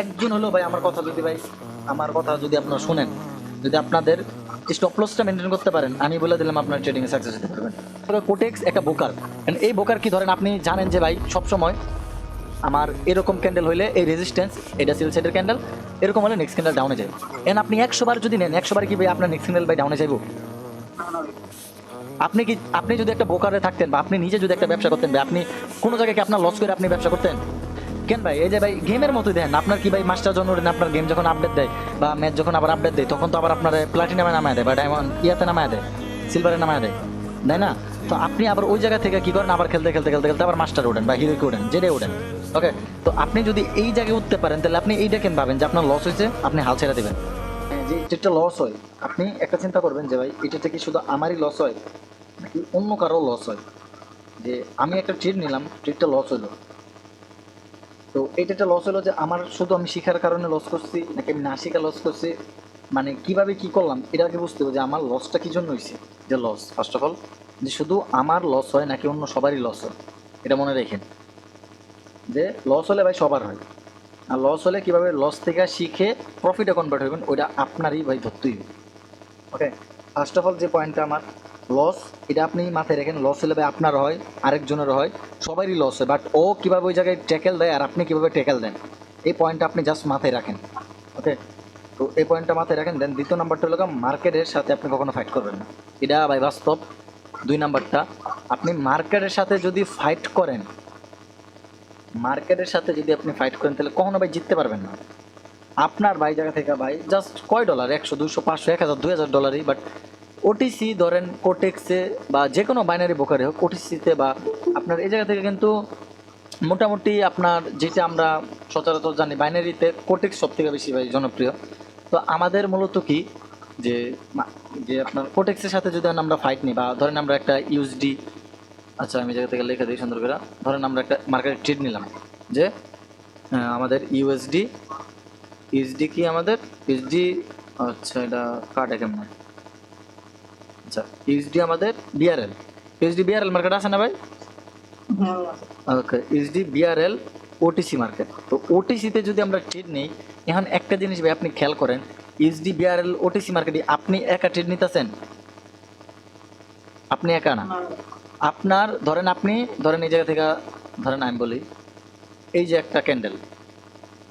একজন হলো ভাই আমার কথা যদি ভাই আমার কথা যদি আপনারা শুনেন, যদি আপনাদের স্টপ লসটা মেনটেন করতে পারেন, আমি বলে দিলাম আপনার ট্রেডিং এ সাকসেস হতে পারবেন। কোটেক্স একটা বোকার, এই বোকার কি ধরেন আপনি জানেন যে ভাই সবসময় আমার এরকম ক্যান্ডেল হইলে এই রেজিস্ট্যান্স এটা সেল সাইডের ক্যান্ডেল, এরকম হলে নেক্সট ক্যান্ডেল ডাউনে যায়। এন্ড আপনি 100 বার যদি নেন 100 বার কি ভাই আপনার নেক্সট ক্যান্ডেল ভাই ডাউনে যাইব? আপনি যদি একটা বোকারে থাকতেন বা আপনি নিজে যদি একটা ব্যবসা করতেন ভাই, আপনি কোনো জায়গায় কি আপনার লস করে আপনি ব্যবসা করতেন? কেন ভাই? এই যে ভাই গেমের মতোই দেন, আপনার কি ভাই মাস্টার জন্মদিন আপনার গেম যখন আপডেট দেয় বা ম্যাচ যখন আবার আপডেট দেয়, তখন তো আবার আপনার প্লাটিনামে নামায় দেয় বা ডায়মন্ড ইয়াতে নামায় দেয়, সিলভারে নামায় দেয়, তাই না? তো আপনি আবার ওই জায়গা থেকে কি করেন, আবার খেলতে খেলতে খেলতে খেলতে আবার মাস্টার ওঠেন বা হিরোকে ওঠেন, যেটাই ওঠেন। ওকে, তো আপনি যদি এই জায়গায় উঠতে পারেন তাহলে আপনি এইটা কেন ভাবেন যে আপনার লস হয়েছে আপনি হাল ছেড়ে দেবেন? যে যেটা লস হয় আপনি একটা চিন্তা করবেন যে ভাই এটাতে কি শুধু আমারই লস হয় নাকি অন্য কারো লস হয়? যে আমি একটা ট্রেড নিলাম, ট্রেডটা লস হলো, তো এটা লস হলো যে আমার শুধু আমি শিখার কারণে লস করছি নাকি আমি না শিখা লস করছি, মানে কিভাবে কি করলাম এটা আগে বুঝতে হবে যে আমার লসটা কি জন্য হয়েছে। যে লস ফার্স্ট অফ অল যে শুধু আমার লস হয় নাকি অন্য সবারই লস হয়, এটা মনে রেখেন। যে লস হলে ভাই সবার হয়, আর লস হলে কিভাবে লস থেকে শিখে প্রফিটে কনভার্ট হবেন ওইটা আপনারই ভাই ধরতেই হবে। ওকে, ফার্স্ট অফ অল যে পয়েন্টটা আমার লস, এটা আপনি মাথায় রাখেন। লস হলে ভাই আপনার হয়, আরেকজনের হয়, সবারই লস হয়, বাট ও কীভাবে ওই জায়গায় ট্যাকেল দেয় আর আপনি কীভাবে ট্যাকেল দেন এই পয়েন্টটা আপনি জাস্ট মাথায় রাখেন। ওকে, তো এই পয়েন্টটা মাথায় রাখেন। দেন দ্বিতীয় নাম্বারটা হলো মার্কেটের সাথে আপনি কখনো ফাইট করবেন না, এটা ভাই বাস্তব। 2 নাম্বারটা, আপনি মার্কেটের সাথে যদি ফাইট করেন, মার্কেটের সাথে যদি আপনি ফাইট করেন তাহলে কখনো ভাই জিততে পারবেন না। আপনার ভাই জায়গা থেকে ভাই জাস্ট কয় ডলার, 100 200 500 1000 2000 ডলারই, বাট ওটিসি ধরেন কোটেক্সে বা যে কোনো বাইনারি ব্রোকারে হোক ওটিসিতে বা আপনার এই জায়গা থেকে কিন্তু মোটামুটি আপনার যেটা আমরা সচরাচর জানি বাইনারিতে কোটেক্স সব থেকে বেশি ভাই জনপ্রিয়। তো আমাদের মূলত কি যে যে আপনার কোটেক্সের সাথে যদি আমরা ফাইট নিই বা ধরেন আমরা একটা ইউএসডি, আচ্ছা আমি জায়গা থেকে লিখে দিই সুন্দর করে, ধরেন আমরা একটা মার্কেট ট্রেড নিলাম যে আমাদের ইউএসডি কি আমাদের ইউএসডি, আচ্ছা এটা কাটে কেমন, আচ্ছা ইউএসডি আমাদের বিআরএল, ইউএসডি বিআরএল মার্কেট আছে না ভাই? ওকে, ইউএসডি বিআরএল ওটিসি মার্কেট। তো ওটিসিতে যদি আমরা ট্রেড নেই, এখন একটা জিনিস ভাই আপনি খেয়াল করেন, ইউএসডি বিআরএল ওটিসি মার্কেটে আপনি একা ট্রেড নিতেছেন, আপনি একা না। আপনার ধরেন আপনি ধরেন এই জায়গা থেকে ধরেন আমি বলি এই যে একটা ক্যান্ডেল,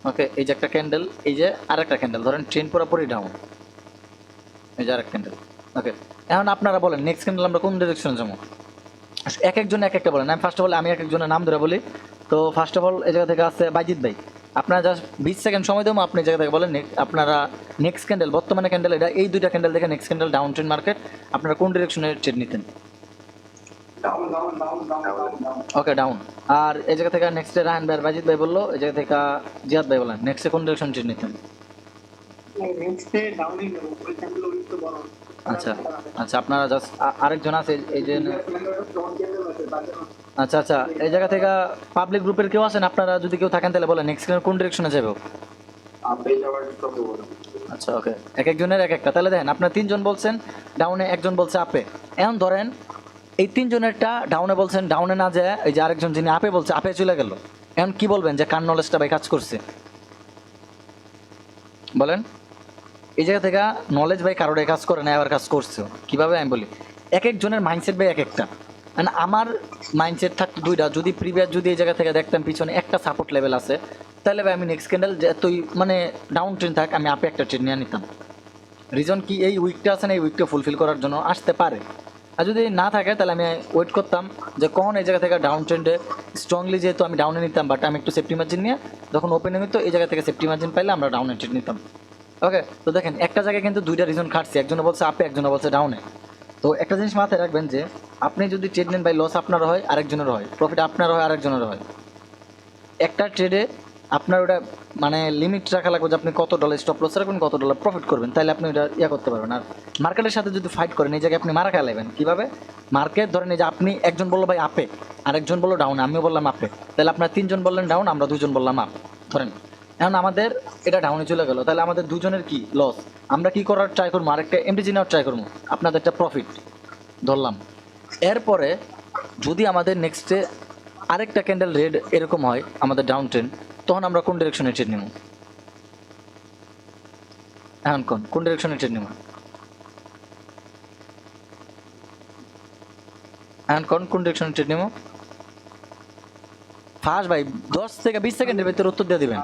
ওকে এই যে একটা ক্যান্ডেল, এই যে আরেকটা ক্যান্ডেল, ধরেন ট্রেন পুরোপুরি ডাউন, এই যে আরেক ক্যান্ডেল। ওকে, এখন আপনারা বলেন নেক্সট ক্যান্ডেল আমরা কোন ডিরেকশনে যাবো? এক একজন এক একটা বলেন। আমি ফার্স্ট অফ অল আমি এক একজনের নাম ধরে বলি। তো ফার্স্ট অফ অল এই জায়গা থেকে আসছে বাইজিৎ ভাই, আপনারা জাস্ট 20 সেকেন্ড সময় দেবো, আপনি এই জায়গা থেকে বলেন আপনারা নেক্সট ক্যান্ডেল, বর্তমানে ক্যান্ডেল এটা, এই দুইটা ক্যান্ডেল দেখে next candle down train market, আপনারা কোন ডিরেকশনে ট্রেড নিতেন? ওকে ডাউন। আর এই জায়গা থেকে নেক্সটে রাহান ভাই আর বাইজিৎ ভাই বললো, এই জায়গা থেকে জিয়াদ ভাই বলেন নেক্সটে কোন ডিরেকশন ট্রেড নিতেন? আচ্ছা আচ্ছা, আপনারা জাস্ট আরেকজন আছে এই যে, আচ্ছা আচ্ছা এই জায়গা থেকে পাবলিক গ্রুপের কেউ আছেন? আপনারা যদি কেউ থাকেন তাহলে বলেন নেক্সট কোন ডিরেকশনে যাবো? আচ্ছা ওকে, এক একজনের এক একটা। তাহলে দেখেন আপনার 3জন বলছেন ডাউনে, একজন বলছে আপে। এখন ধরেন এই 3জনেরটা ডাউনে বলছেন, ডাউনে না যায় এই যে আরেকজন যিনি আপে বলছে আপে চলে গেল। এখন কি বলবেন যে কার নলেজটা ভাই কাজ করছে বলেন? এই জায়গা থেকে নলেজ ভাই কারোর কাজ করে না, আবার কাজ করছে কিভাবে আমি বলি, এক একজনের মাইন্ডসেট ভাই এক একটা। মানে আমার মাইন্ডসেট থাকতো 2টা, যদি প্রিভিয়াস যদি এই জায়গা থেকে দেখতাম পিছনে একটা সাপোর্ট লেভেল আছে, তাহলে ভাই আমি নেক্সট ক্যান্ডেল যতই মানে ডাউন ট্রেন থাক আমি আপে একটা ট্রেন নিয়ে নিতাম। রিজন কি, এই উইকটা আছে না, এই উইকটা ফুলফিল করার জন্য আসতে পারে। আর যদি না থাকে তাহলে আমি ওয়েট করতাম যে কখন এই জায়গা থেকে ডাউন ট্রেন্ডে স্ট্রংলি, যেহেতু আমি ডাউনে নিতাম বাট আমি একটু সেফটি মার্জিন নিয়ে যখন ওপেনিং হইতো এই জায়গা থেকে সেফটি মার্জিন পাইলে আমরা ডাউনে ট্রেড নিতাম। ওকে, তো দেখেন একটা জায়গায় কিন্তু 2টা রিজন খাটছে, একজনে বলছে আপে একজনে বলছে ডাউনে। তো একটা জিনিস মাথায় রাখবেন যে আপনি যদি ট্রেড নেন ভাই, লস আপনার হয় আরেকজনের হয়, প্রফিট আপনার হয় আরেকজনের হয়। একটা ট্রেডে আপনার ওটা মানে লিমিট রাখা লাগবে যে আপনি কত ডলার স্টপ লস রাখবেন, কত ডলার প্রফিট করবেন, তাহলে আপনি ওটা ইয়া করতে পারবেন। আর মার্কেটের সাথে যদি ফাইট করেন এই জায়গায় আপনি মারা খেলাবেন কীভাবে? মার্কেট ধরেন এই যে আপনি একজন বললো ভাই আপে, আরেকজন বললো ডাউন, আমিও বললাম আপে, তাহলে আপনার 3জন বললেন ডাউন, আমরা 2জন বললাম আপ। ধরেন এখন আমাদের এটা ডাউনে চলে গেলো, তাহলে আমাদের 2জনের কি লস, আমরা কি করার ট্রাই করবো? আরেকটা এমটিজি নেওয়ার ট্রাই করবো, আপনাদের একটা প্রফিট ধরলাম। এরপরে যদি আমাদের নেক্সটে আরেকটা ক্যান্ডেল রেড এরকম হয় আমাদের ডাউন ট্রেন, তখন আমরা কোন ডিরেকশনে ট্রেড নেব? এখন কোন ডিরেকশনে ট্রেড নেব? এখন কোন ডিরেকশনে ট্রেড নেব? ফার্স্ট ভাই 10 থেকে 20 সেকেন্ডের ভিতরে উত্তর দিয়ে দিবেন।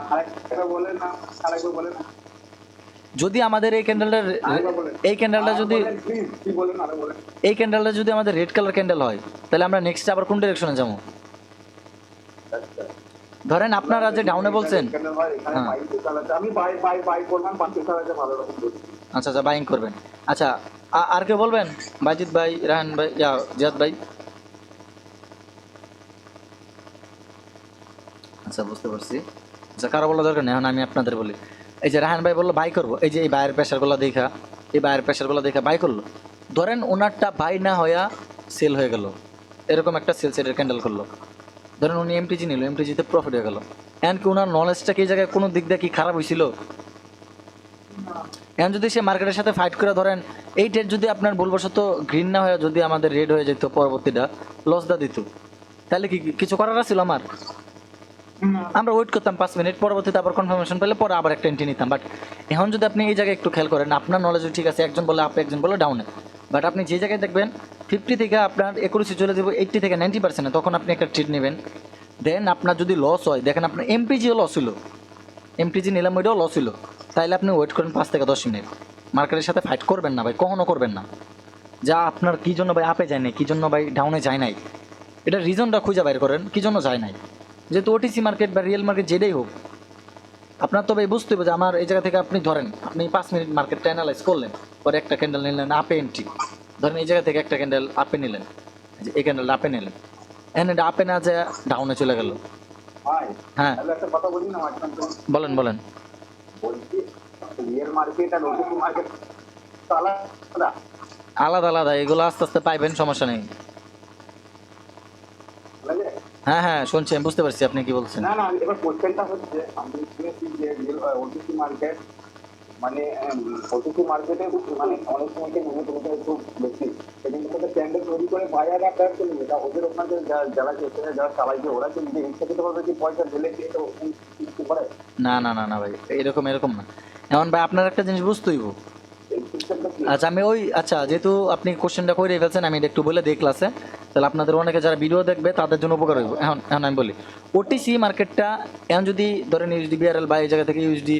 যদি আমাদের এই ক্যান্ডেলটা যদি আমাদের রেড কালার ক্যান্ডেল হয়, তাহলে আমরা নেক্সট আবার কোন ডিরেকশনে যাবো? ধরেন আপনারা যে ডাউনে বলছেন, আচ্ছা আচ্ছা বাইং করবেন। আচ্ছা আর কেউ বলবেন? বাজিদ ভাই, রাহান ভাই, জিয়াদ ভাই। আচ্ছা বুঝতে পারছি। আচ্ছা কারো বলা দরকার নেই, এখন আমি আপনাদের বলি। এই যে রাহান ভাই বললো বাই করবো, এই যে এই বাইরের প্রেশারগুলো দেখা বাই করলো। ধরেন ওনারটা বাই না হইয়া সেল হয়ে গেল, এরকম একটা সেল সাইডের ক্যান্ডেল করলো। ধরেন উনি এমটিজি নিল, এমটিজিতে প্রফিট হয়ে গেল। এখন কি ওনার নলেজটা কি এই জায়গায় কোনো দিক দিয়ে কি খারাপ হয়েছিল? এখন যদি সে মার্কেটের সাথে ফাইট করে, ধরেন এই ট্রেড যদি আপনার ভুলবশত গ্রিন না হয়ে যদি আমাদের রেড হয়ে যেত, পরবর্তীটা লস দা দিত, তাহলে কি কিছু করার ছিল আমার? আমরা ওয়েট করতাম 5 মিনিট, পরবর্তীতে আবার কনফার্মেশন পেলে পরে আবার একটা এন্ট্রি নিতাম। বাট এখন যদি আপনি এই জায়গায় একটু খেয়াল করেন, আপনার নলেজও ঠিক আছে, একজন বলে আপ একজন বলে ডাউনে, বাট আপনি যে জায়গায় দেখবেন 50 থেকে আপনার 21 চলে যাবো 80 থেকে 90%, তখন আপনি একটা ট্রেড নেবেন। দেন আপনার যদি লস হয়, দেখেন আপনার এমপিজিও লস হলো, এমটিজি নিলাম ওইটাও লস হলো, তাইলে আপনি ওয়েট করেন 5 থেকে 10 মিনিট। মার্কেটের সাথে ফাইট করবেন না ভাই, কখনো করবেন না। যা আপনার কী জন্য ভাই আপে যায় নাই, কী জন্য ভাই ডাউনে যায় নাই, এটা রিজনটা খুঁজে বাইর করেন কী জন্য যায় নাই। যেহেতু ওটিসি মার্কেট বা রিয়েল মার্কেট যেটাই হোক, আপনার তো ভাই বুঝতে হবে যে আমার এই জায়গা থেকে আপনি ধরেন আপনি 5 মিনিট মার্কেটটা অ্যানালাইজ করলেন, পরে একটা ক্যান্ডেল নিলেন আপে এন্ট্রি, ধরেন এই জায়গা থেকে একটা ক্যান্ডেল আপে নিলেন, এই ক্যান্ডেল আপে নিলেন, এন্ড আপে না যায় ডাউনে চলে গেল। হ্যাঁ বলেন বলেন। আলাদা আলাদা, এগুলো আস্তে আস্তে পাইবেন, সমস্যা নেই। হ্যাঁ হ্যাঁ শুনছি, আমি বুঝতে পারছি আপনি কি বলছেন। না না, এবার কোশ্চেনটা হচ্ছে আমি শুনেছি যে ওটিসি মার্কেট মানে ওটিসি মার্কেটে মানে অনেক সময় মূল্য একটু বেশি, সেদিন সাথে ক্যান্ডেল তৈরি করে বায়ার আপনার চলে যেটা ওদের ওখানে যারা এখানে যারা চালাইছে ওরা কি নিজে ইচ্ছাকৃতভাবে কি পয়সা ঢেলে দিয়ে তো কিছু করে? না না না না ভাই, এরকম না। এখন ভাই আপনার একটা জিনিস বুঝতে হইব। আচ্ছা আমি আচ্ছা যেহেতু আপনি কোশ্চেনটা করে ফেলছেন, আমি এটা একটু বলে দিই ক্লাসে, তাহলে আপনাদের অনেকে যারা ভিডিও দেখবে তাদের জন্য উপকার হইব। এখন আমি বলি ওটিসি মার্কেটটা এখন যদি ধরেন ইউএসডি বিআরএল বা এই জায়গা থেকে ইউএসডি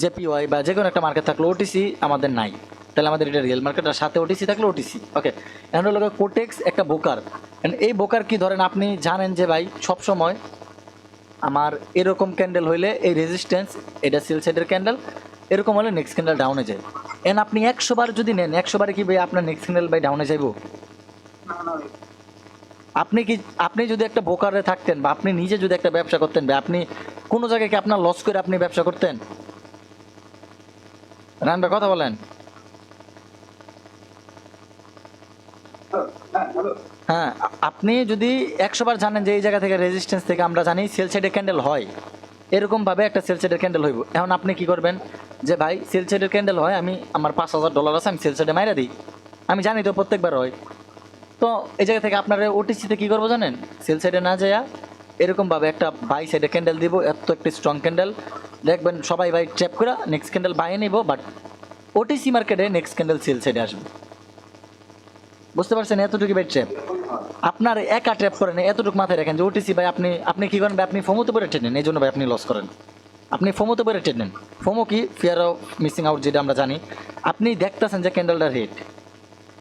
জেপিওয়াই বা যে কোনো একটা মার্কেট থাকলো, ওটিসি আমাদের নাই, তাহলে আমাদের এটা রিয়েল মার্কেট, আর সাথে ওটিসি থাকলে ওটিসি। ওকে, এখন হলো কোটেক্স একটা বোকার। এই বোকার কি, ধরেন আপনি জানেন যে ভাই সবসময় আমার এরকম ক্যান্ডেল হইলে এই রেজিস্ট্যান্স, এটা সেল সাইডের ক্যান্ডেল, এরকম হলে নেক্সট ক্যান্ডেল ডাউনে যায়। এন্ড আপনি 100 বার যদি নেন, 100 বারে কি ভাই আপনার নেক্সট ক্যান্ডেল ভাই ডাউনে যাইব? আপনি যদি একটা বোকারে থাকতেন বা আপনি নিজে যদি একটা ব্যবসা করতেন ভাই, আপনি কোনো জায়গায় কি আপনার লস করে আপনি ব্যবসা করতেন? রান ভাই কথা বলেন। হ্যাঁ, আপনি যদি 100 বার জানেন যে এই জায়গা থেকে রেজিস্ট্যান্স থেকে আমরা জানি সেল সাইডের ক্যান্ডেল হয়, এরকমভাবে একটা সেল সাইডের ক্যান্ডেল হইব। এখন আপনি কি করবেন যে ভাই সেল সাইডের ক্যান্ডেল হয়, আমি আমার $5000 আছে, আমি সেল সাইডে মাইরা দিই, আমি জানি তো প্রত্যেকবার হয়। তো এই জায়গা থেকে আপনারা ওটিসিতে কী করবো জানেন, সেল সাইডে না যাইয়া এরকমভাবে একটা বাই সাইডে ক্যান্ডেল দিব, এত একটা স্ট্রং ক্যান্ডেল দেখবেন সবাই ভাই ট্র্যাপ করে নেক্সট ক্যান্ডেল বাইয়ে নিব, বাট ওটিসি মার্কেটে নেক্সট ক্যান্ডেল সেল সাইডে আসবে। বুঝতে পারছেন? এতটুকু ভাই ট্র্যাপ আপনার একা ট্র্যাপ করেন, এতটুকু মাথায় রাখেন যে ওটিসি ভাই আপনি কী করেন ভাই, আপনি ফোমোতে পরে ট্রেড নেন, এই জন্য ভাই আপনি লস করেন। আপনি ফোমোতে পরে ট্রেড নেন। ফোমো কি, ফিয়ার অফ মিসিং আউট, যেটা আমরা জানি। আপনি দেখতেছেন যে ক্যান্ডেলটা রেড,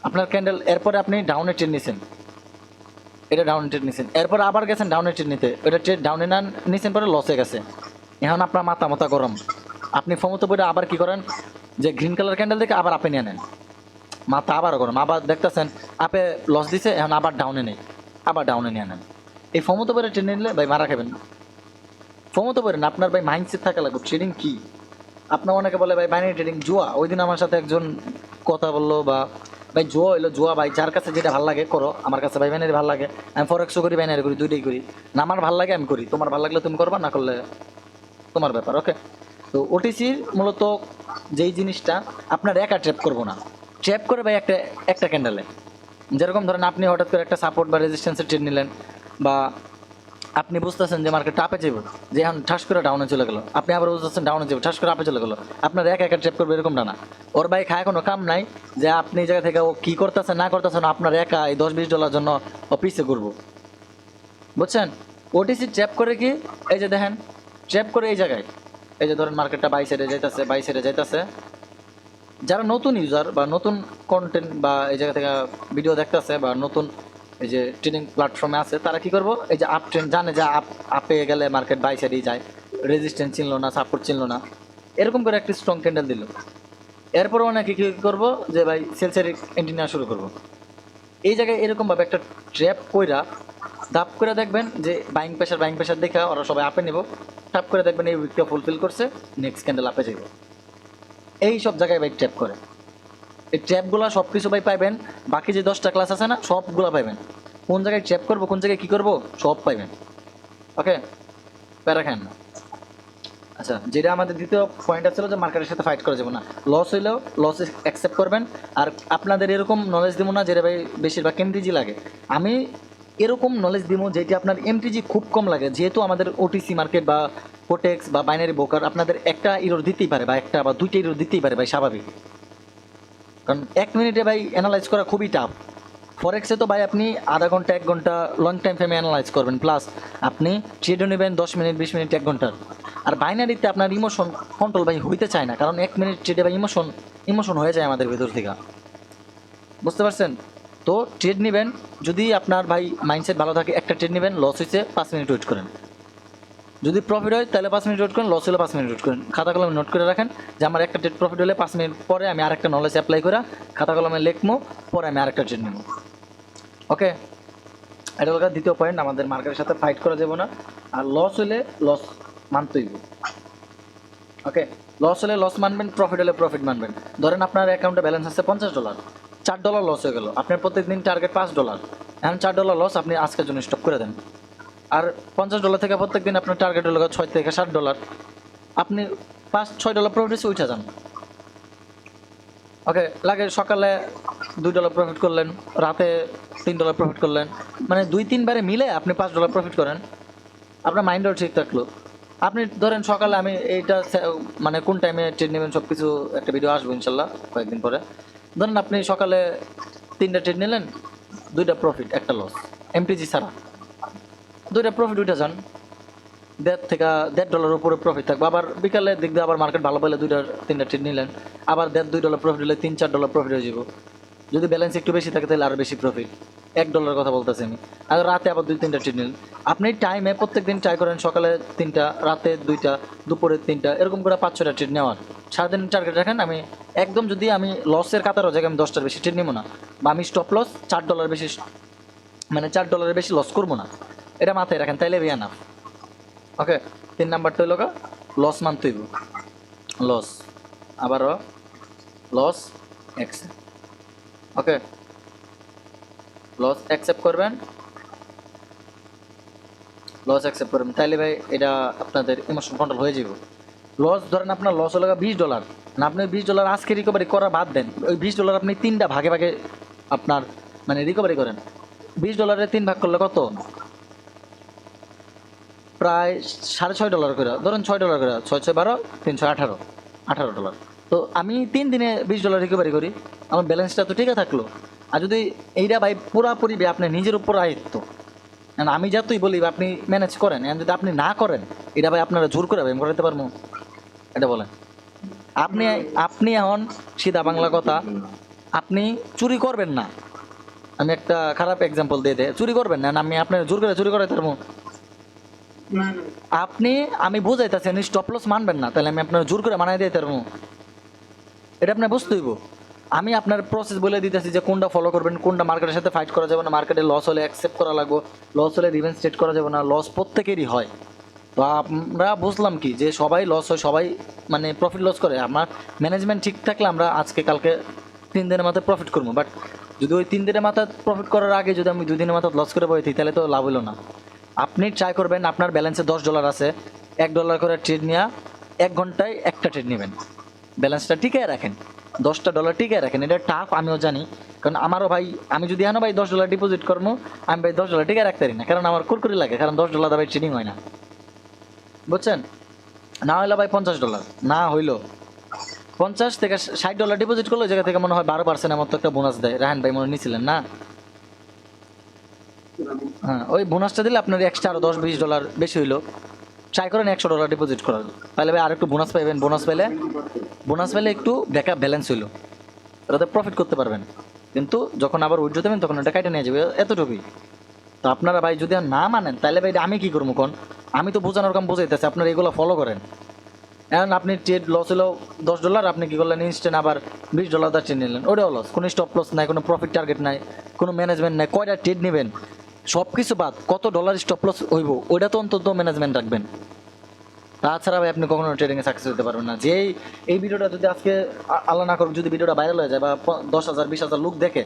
আপনার ক্যান্ডেল, এরপরে আপনি ডাউনে ট্রেড নিছেন, এটা ডাউনে ট্রেড নিছেন, এরপর আবার গেছেন ডাউনে ট্রেড নিতে, এটা ট্রেড ডাউনে না নিছেন, পরে লসে গেছে। এখন আপনার মাথা গরম, আপনি ফোমোতে পরে আবার কি করেন যে গ্রিন কালার ক্যান্ডেল দেখে আবার আপে নিয়ে নেন, মাথা আবার গরম, আবার দেখতেছেন আপে লস দিছে, এখন আবার ডাউনে নেই, আবার ডাউনে নিয়ে নেন। এই ফোমোতে পরে ট্রেড নিলে ভাই মারা খাবেন। ফোমোতে পরে না, আপনার ভাই মাইন্ডসেট থাকা লাগবে। ট্রেডিং কি, আপনার অনেকে বলে ভাই বাইনারি ট্রেডিং জুয়া। ওই দিন আমার সাথে একজন কথা বললো, বা ভাই জুয়া হইলো জুয়া ভাই, যার কাছে যেটা ভালো লাগে করো, আমার কাছে ভাই বাইনারি ভালো লাগে, আমি ফরেক্সও করি বাইনারি করি, দুইটাই করি। না আমার ভালো লাগে আমি করি, তোমার ভালো লাগলে তুমি করবা, না করলে তোমার ব্যাপার। ওকে, তো ওটিসির মূলত যেই জিনিসটা আপনার একা ট্র্যাপ করবো না, ট্র্যাপ করে ভাই একটা ক্যান্ডেলে, যেরকম ধরেন আপনি হঠাৎ করে একটা সাপোর্ট বা রেজিস্ট্যান্সের ট্রেড নিলেন, বা আপনি বুঝতেছেন যে মার্কেটটা আপে যাবে, যে এখন ঠাস করে ডাউনে চলে গেল, আপনি আবার বুঝতেছেন ডাউনে যাবে, ঠাস করে আপে চলে গেল, আপনার একা একা ট্রেপ করবে এরকমটা না। ওর ভাই খায় কোনো কাম নাই যে আপনি এই জায়গা থেকে ও কি করতেছে না করতেছে না, আপনার একা এই $10-20 জন্য ও পিছে ঘুরবো, বুঝছেন? ওটিসি ট্র্যাপ করে কি, এই যে দেখেন ট্র্যাপ করে এই জায়গায়, এই যে ধরেন মার্কেটটা বাই সাইডে যাইতেছে, যারা নতুন ইউজার বা নতুন কন্টেন্ট বা এই জায়গা থেকে ভিডিও দেখতেছে বা নতুন এই যে ট্রেডিং প্ল্যাটফর্মে আছে, তারা কি করবো, এই যে আপ ট্রেন্ড জানে যে আপে গেলে মার্কেট বাই সাইডেই যায়, রেজিস্ট্যান্স চিনলো না, সাপোর্ট চিনলো না, এরকম করে একটি স্ট্রং ক্যান্ডেল দিল। এরপর অনেকে কী করবো যে ভাই সেলসের এন্ট্রি নেওয়া শুরু করবো। এই জায়গায় এরকমভাবে একটা ট্র্যাপ কইরা ধাপ করে দেখবেন যে বাইং প্রেশার দেখা ওরা সবাই আপে নেব, টাপ করে দেখবেন এই উইকটা ফুলফিল করছে, নেক্সট ক্যান্ডেল আপে যাইব। এই সব জায়গায় ভাই ট্র্যাপ করে, এই ট্র্যাপগুলো সব কিছু ভাই পাইবেন, বাকি যে 10টা ক্লাস আছে না সবগুলো পাইবেন, কোন জায়গায় ট্র্যাপ করবো কোন জায়গায় কী করবো সব পাইবেন। ওকে, প্যারা খান না। আচ্ছা, যেটা আমাদের দ্বিতীয় পয়েন্টটা ছিল যে মার্কেটের সাথে ফাইট করা যাবে না, লস হইলেও লস অ্যাকসেপ্ট করবেন। আর আপনাদের এরকম নলেজ দিব না যেটা ভাই বেশিরভাগ এমটিজি লাগে, আমি এরকম নলেজ দিব যেটি আপনার এমটিজি খুব কম লাগে, যেহেতু আমাদের ওটিসি মার্কেট বা কোটেক্স বা বাইনারি ব্রোকার আপনাদের একটা ইরোর দিতেই পারে বা একটা বা দুইটা ইরোর দিতেই পারে ভাই, স্বাভাবিক। কারণ 1 মিনিটে ভাই অ্যানালাইজ করা খুবই টাফ। ফরেক্সে তো ভাই আপনি আধা ঘন্টা 1 ঘন্টা লং টাইম ফ্রেমে অ্যানালাইজ করবেন, প্লাস আপনি ট্রেডও নেবেন 10 মিনিট 20 মিনিট 1 ঘন্টার। আর বাইনারিতে আপনার ইমোশন কন্ট্রোল ভাই হইতে চায় না, কারণ 1 মিনিট ট্রেডে ভাই ইমোশন হয়ে যায় আমাদের ভেতর থেকে, বুঝতে পারছেন? তো ট্রেড নেবেন, যদি আপনার ভাই মাইন্ডসেট ভালো থাকে একটা ট্রেড নেবেন, লস হয়েছে 5 মিনিট ওয়েট করেন, যদি প্রফিট হয় তাহলে 5 মিনিট ওয়েট করেন, লস হলে 5 মিনিট ওয়েট করেন। খাতা কলমে নোট করে রাখেন যে আমার একটা ট্রেড প্রফিট হলে 5 মিনিট পরে আমি আরেকটা নলেজ অ্যাপ্লাই করে খাতা কলমে লিখবো, পরে আমি আরেকটা ট্রেড নেব। ওকে, এটা হলো দ্বিতীয় পয়েন্ট, আমাদের মার্কেটের সাথে ফাইট করা যাবে না। আর লস হলে লস মানতেই হবে। ওকে, লস হলে লস মানবেন, প্রফিট হলে প্রফিট মানবেন। ধরেন আপনার অ্যাকাউন্টে ব্যালেন্স আছে $50, $4 লস হয়ে গেল, আপনার প্রত্যেকদিন টার্গেট $5, এখন $4 লস, আপনি আজকের জন্য স্টপ করে দেন। আর $50 থেকে প্রত্যেকদিন আপনার টার্গেট হলো $6 থেকে $7, আপনি $5-6 প্রফিট উঠে যান। ওকে, লাগে সকালে $2 প্রফিট করলেন, রাতে $3 প্রফিট করলেন, মানে 2-3 বারে মিলে আপনি $5 প্রফিট করেন, আপনার মাইন্ডও ঠিক থাকলো। আপনি ধরেন সকালে আমি এইটা মানে কোন টাইমে ট্রেড নেবেন সব কিছু একটা ভিডিও আসবো ইনশাল্লাহ কয়েকদিন পরে। ধরেন আপনি সকালে 3টা ট্রেড নিলেন, 2টা প্রফিট 1টা লস, এমটিজি ছাড়া 2টা প্রফিট উঠে যান, $1.5 উপরে প্রফিট থাকবে। আবার বিকালে দিক দিয়ে আবার মার্কেট ভালো পেলে 2-3টা ট্রেড নিলেন, আবার $2 প্রফিট হলে $3-4 প্রফিট হয়ে যাব। যদি ব্যালেন্স একটু বেশি থাকে তাহলে আরও বেশি প্রফিট, $1 কথা বলতেছি আমি। আর রাতে আবার 2-3টা ট্রেড নিলেন, আপনি টাইমে প্রত্যেক দিন ট্রাই করেন সকালে 3টা, রাতে 2টা, দুপুরে 3টা, এরকম করে 5-6টা ট্রেড নেওয়ার। সারাদিন টার্গেট রাখেন, আমি একদম যদি আমি লসের কাতারও জায়গায় আমি 10টার বেশি ট্রেড নেবো না, বা আমি স্টপ লস $4 বেশি, মানে $4 বেশি লস করবো না, এটা মাথায় রাখেন, তাইলে রিয়া না। ওকে, 3 নাম্বারটা হইল লস মানতেই লস, আবারও লস অ্যাকসেপ্ট। ওকে, লস অ্যাকসেপ্ট করবেন, তাইলে ভাই এটা আপনাদের ইমোশন কন্ট্রোল হয়ে যাব। লস ধরেন আপনার লস হলো $20, না আপনি $20 আজকে রিকভারি করা বাদ দেন, ওই $20 আপনি 3টা ভাগে ভাগে আপনার মানে রিকভারি করেন। $20 3 ভাগ করলে কত? প্রায় $6.5 করে, ধরেন $6 করে, 6-6-12, 3-6-18, $18। তো আমি 3 দিনে $20 রিকভারি করি, আমার ব্যালেন্সটা তো ঠিকই থাকলো। আর যদি এইটা ভাই পুরাপুরি আপনার নিজের উপর আয়ত্ত, আমি যতই বলি আপনি ম্যানেজ করেন, যদি আপনি না করেন এটা ভাই আপনারা জোর করে আমি করাতে পারবো, এটা বলেন। আপনি এখন সিধা বাংলা কথা, আপনি চুরি করবেন না, আমি একটা খারাপ এক্সাম্পল দিয়ে দেয়, চুরি করবেন না, আমি আপনার জোর করে চুরি করাতে পারবো? আমি বুঝাইতেছি আপনি স্টপ লস মানবেন না, তাহলে আমি আপনার জোর করে মানাই দিতে পারবো? এটা আপনার বুঝতে হইব। আমি আপনার প্রসেস বলে দিতেছি যে কোনটা ফলো করবেন, কোনটা মার্কেটের সাথে ফাইট করা যাবে না, মার্কেটে লস হলে অ্যাকসেপ্ট করা লাগবে, লস হলে রিভেঞ্জ সেট করা যাবে না, লস প্রত্যেকেরই হয়। তো আমরা বুঝলাম কি যে সবাই লস হয়, সবাই মানে প্রফিট লস করে, আমার ম্যানেজমেন্ট ঠিক থাকলে আমরা আজকে কালকে 3 দিনের মাথায় প্রফিট করবো। বাট যদি ওই 3 দিনের মাথায় প্রফিট করার আগে যদি আমি 2 দিনের মাথায় লস করে বইছি তাহলে তো লাভ হলো না। আপনি ট্রাই করবেন, আপনার ব্যালেন্সে $10 আছে, $1 করে ট্রেড নেওয়া, 1 ঘন্টায় একটা ট্রেড নেবেন, ব্যালেন্সটা ঠিকই রাখেন, $10 টিকে রাখেন। এটা টাফ, আমিও জানি, কারণ আমারও ভাই, আমি যদি আনো ভাই $10 ডিপোজিট করবো, আমি ভাই $10 টিকে রাখতে পারি না, কারণ আমার কুরকুরি লাগে, কারণ $10 ভাই ট্রেডিং হয় না, বুঝছেন? না হইলো ভাই $50, না হইলো 50 থেকে $60 ডিপোজিট করলে ওই জায়গা থেকে মনে হয় 12% মতো একটা বোনাস দেয়। রাহান ভাই মনে নিছিলেন না? হ্যাঁ, ওই বোনাসটা দিলে আপনার এক্সট্রা আরো $10-20 বেশি হইলো। ট্রাই করেন $100 ডিপোজিট করার, তাহলে ভাই আর একটু বোনাস পাইবেন। বোনাস পেলে একটু ব্যাকআপ ব্যালেন্স হইলো, ওটাতে প্রফিট করতে পারবেন। কিন্তু যখন আবার উইথড্র দেবেন তখন ওটা কেটে নিয়ে যাবে, এতটুকুই। তো আপনারা ভাই যদি আর না মানেন তাহলে ভাই আমি কি করবো কোন? আমি তো বোঝানোর কাম বোঝাইতেছি, আপনারা এগুলো ফলো করেন। এখন আপনি ট্রেড লস হলো $10, আপনি কি করলেন, ইনস্ট্যান্ট আবার $20 দা ট্রেড নিলেন, ওটাও লস। কোনো স্টপ লস নাই, কোনো প্রফিট টার্গেট নাই, কোনো ম্যানেজমেন্ট নাই। কয়টা ট্রেড নেবেন সব কিছু বাদ, কত ডলার স্টপ লস হইব ওইটা তো অন্তত ম্যানেজমেন্ট রাখবেন। তাছাড়া ভাই আপনি কখনো ট্রেডিংয়ে সাকসেস হতে পারবেন না। যে এই ভিডিওটা যদি আজকে আল্লাহ না করুক যদি ভিডিওটা ভাইরাল হয়ে যায় বা 10,000-20,000 লোক দেখে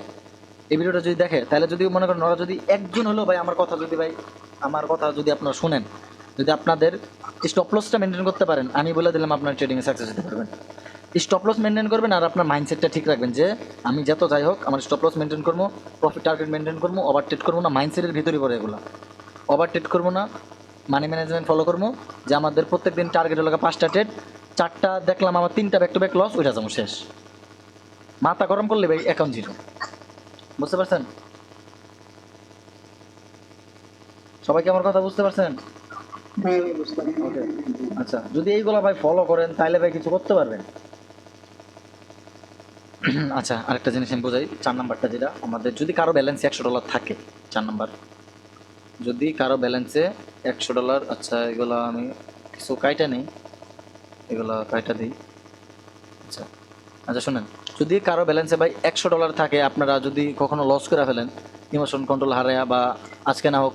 এই ভিডিওটা, যদি দেখে, তাহলে যদি মনে করেন ওরা যদি একজন হলো ভাই আমার কথা যদি আপনারা শুনেন, যদি আপনাদের স্টপ লসটা মেনটেন করতে পারেন, আমি বলে দিলাম আপনার ট্রেডিংয়ে সাকসেস হতে পারবেন। স্টপ লস মেনটেন করবেন আর আপনার মাইন্ডসেটটা ঠিক রাখবেন যে আমি যত যাই হোক আমার স্টপ লস মেনটেন করবো, প্রফিট টার্গেট মেনটেন করবো, ওভার ট্রেড করবো না। মাইন্ডসেটের ভিতরেই পড়ে এগুলো। ওভার ট্রেড করবো না, মানি ম্যানেজমেন্ট ফলো করবো, যে আমাদের প্রত্যেক দিন টার্গেট হলো 5টা ট্রেড, 4টা দেখলাম আমার 3টা ব্যাক টু ব্যাক লস, ওইটা যাবো শেষ। মাথা গরম করলে ভাই অ্যাকাউন্ট জিরো, বুঝতে পারছেন? সবাই কি আমার কথা বুঝতে পারছেন? ওকে, আচ্ছা, যদি এইগুলো ভাই ফলো করেন তাহলে ভাই কিছু করতে পারবেন। আচ্ছা, আরেকটা জিনিস আমি বোঝাই, 4 নাম্বারটা যেটা আমাদের, যদি কারো ব্যালেন্সে $100 থাকে, 4 নাম্বার, যদি কারো ব্যালেন্সে $100, আচ্ছা এগুলো আমি কিছু কাইটা নেই, এগুলো কাইটা দিই। আচ্ছা আচ্ছা শুনেন, যদি কারো ব্যালেন্সে ভাই $100 থাকে, আপনারা যদি কখনো লস করে ফেলেন, ইমোশন কন্ট্রোল হারায়া, বা আজকে না হোক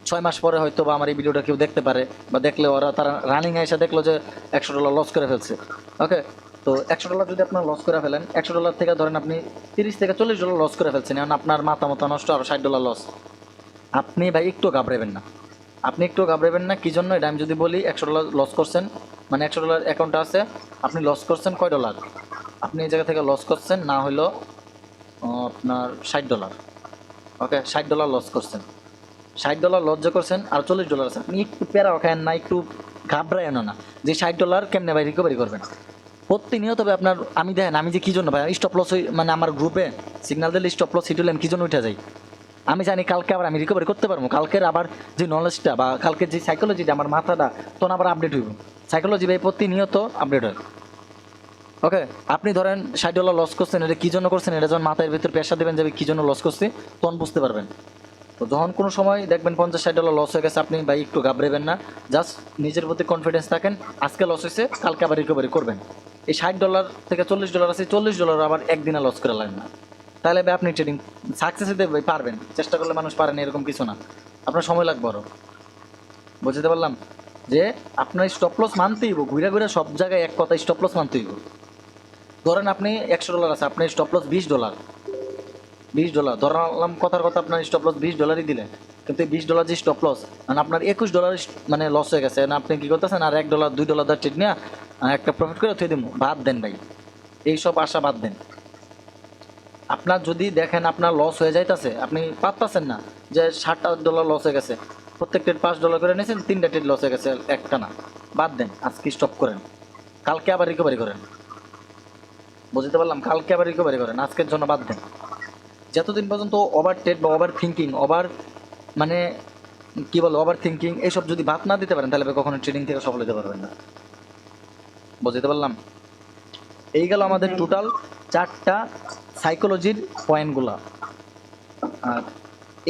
6 মাস পরে হয়তো বা আমার এই ভিডিওটা কেউ দেখতে পারে, বা দেখলে ওরা তারা রানিং এসে দেখলো যে $100 লস করে ফেলছে। ওকে, তো $100 যদি আপনার লস করে ফেলেন, $100 থেকে ধরেন আপনি $30 থেকে $40 লস করে ফেলছেন, এখন আপনার মাথা মতো নষ্ট, আরও $60 লস। আপনি ভাই একটু ঘাবড়াবেন না, কি জন্য এটা আমি যদি বলি, $100 লস করছেন, মানে $100 অ্যাকাউন্টে আছে, আপনি লস করছেন কয় ডলার? আপনি এই জায়গা থেকে লস করছেন না হইলো আপনার $60। ওকে, $60 লস করছেন, $60 লস যে করছেন, আর $40 আছে। আপনি একটু প্যারা খায়েন না, একটু ঘাবড়ায়েন না, যে $60 কেমনে ভাই রিকভারি করবেন। প্রতিনিয়ত ভাই আপনার, আমি দেখেন আমি যে কী জন্য ভাই স্টপ লস হই, মানে আমার গ্রুপে সিগনাল দিলে স্টপ লস হিট হলে আমি কী জন্য উঠে যাই, আমি জানি কালকে আবার আমি রিকভারি করতে পারবো। কালকের আবার যে নলেজটা বা কালকের যে সাইকোলজিটা আমার মাথাটা তখন আবার আপডেট হইব। সাইকোলজি ভাই প্রতিনিয়ত আপডেট হয়। ওকে, আপনি ধরেন $60 লস করছেন, এটা কী জন্য করছেন, এটা যখন মাথার ভিতরে প্রেশার দেবেন যাবে কী জন্য লস করছি, তখন বুঝতে পারবেন। তো যখন কোনো সময় দেখবেন $50-60 লস হয়ে গেছে, আপনি ভাই একটু ঘাবড়াবেন না, জাস্ট নিজের প্রতি কনফিডেন্স থাকেন, আজকে লস হয়েছে কালকে আবার রিকভারি করবেন। এই $60 থেকে $40 আছে, $40 আবার একদিনে লস করে লাগবে না, তাহলে ভাই আপনি ট্রেডিং সাকসেস হতে ভাই পারবেন। চেষ্টা করলে মানুষ পারেন এরকম কিছু না, আপনার সময় লাগবে আরও। বুঝতে পারলাম যে আপনার স্টপ লস মানতেই হইব, ঘুরে ঘুরে সব জায়গায় এক কথা, স্টপ লস মানতেই হইব। ধরেন আপনি $100 আছে, আপনার স্টপ লস $20 ধরলাম, কথার কথা আপনার স্টপ লস $20 দিলেন, কিন্তু এই $20 যে স্টপ লস, মানে আপনার $21 মানে লস হয়ে গেছে, আপনি কি করতেছেন, আর $1-2 দা ট্রেড নিয়ে একটা প্রফিট করে থুয়ে দিব, বাদ দেন ভাই, এইসব আশা বাদ দেন। আপনার যদি দেখেন আপনার লস হয়ে যাইতেছে, আপনি পারতেছেন না, যে $60 লস হয়ে গেছে, প্রত্যেক ট্রেড $5 করে নিয়েছেন, 3টা ট্রেড লস হয়ে গেছে একটা না, বাদ দেন, আজকে স্টপ করেন, কালকে আবার রিকভারি করেন। বুঝতে পারলাম, কালকে আবার রিকভারি করেন, আজকের জন্য বাদ দেন। যতদিন পর্যন্ত ওভার ট্রেড বা ওভার থিঙ্কিং, মানে কী বলো, ওভার থিঙ্কিং এইসব যদি বাদ না দিতে পারেন, তাহলে কখনো ট্রেডিং থেকে সফল হতে পারবেন না। বুঝতে পারলাম, এই গেল আমাদের টোটাল 4টা সাইকোলজির পয়েন্টগুলো। আর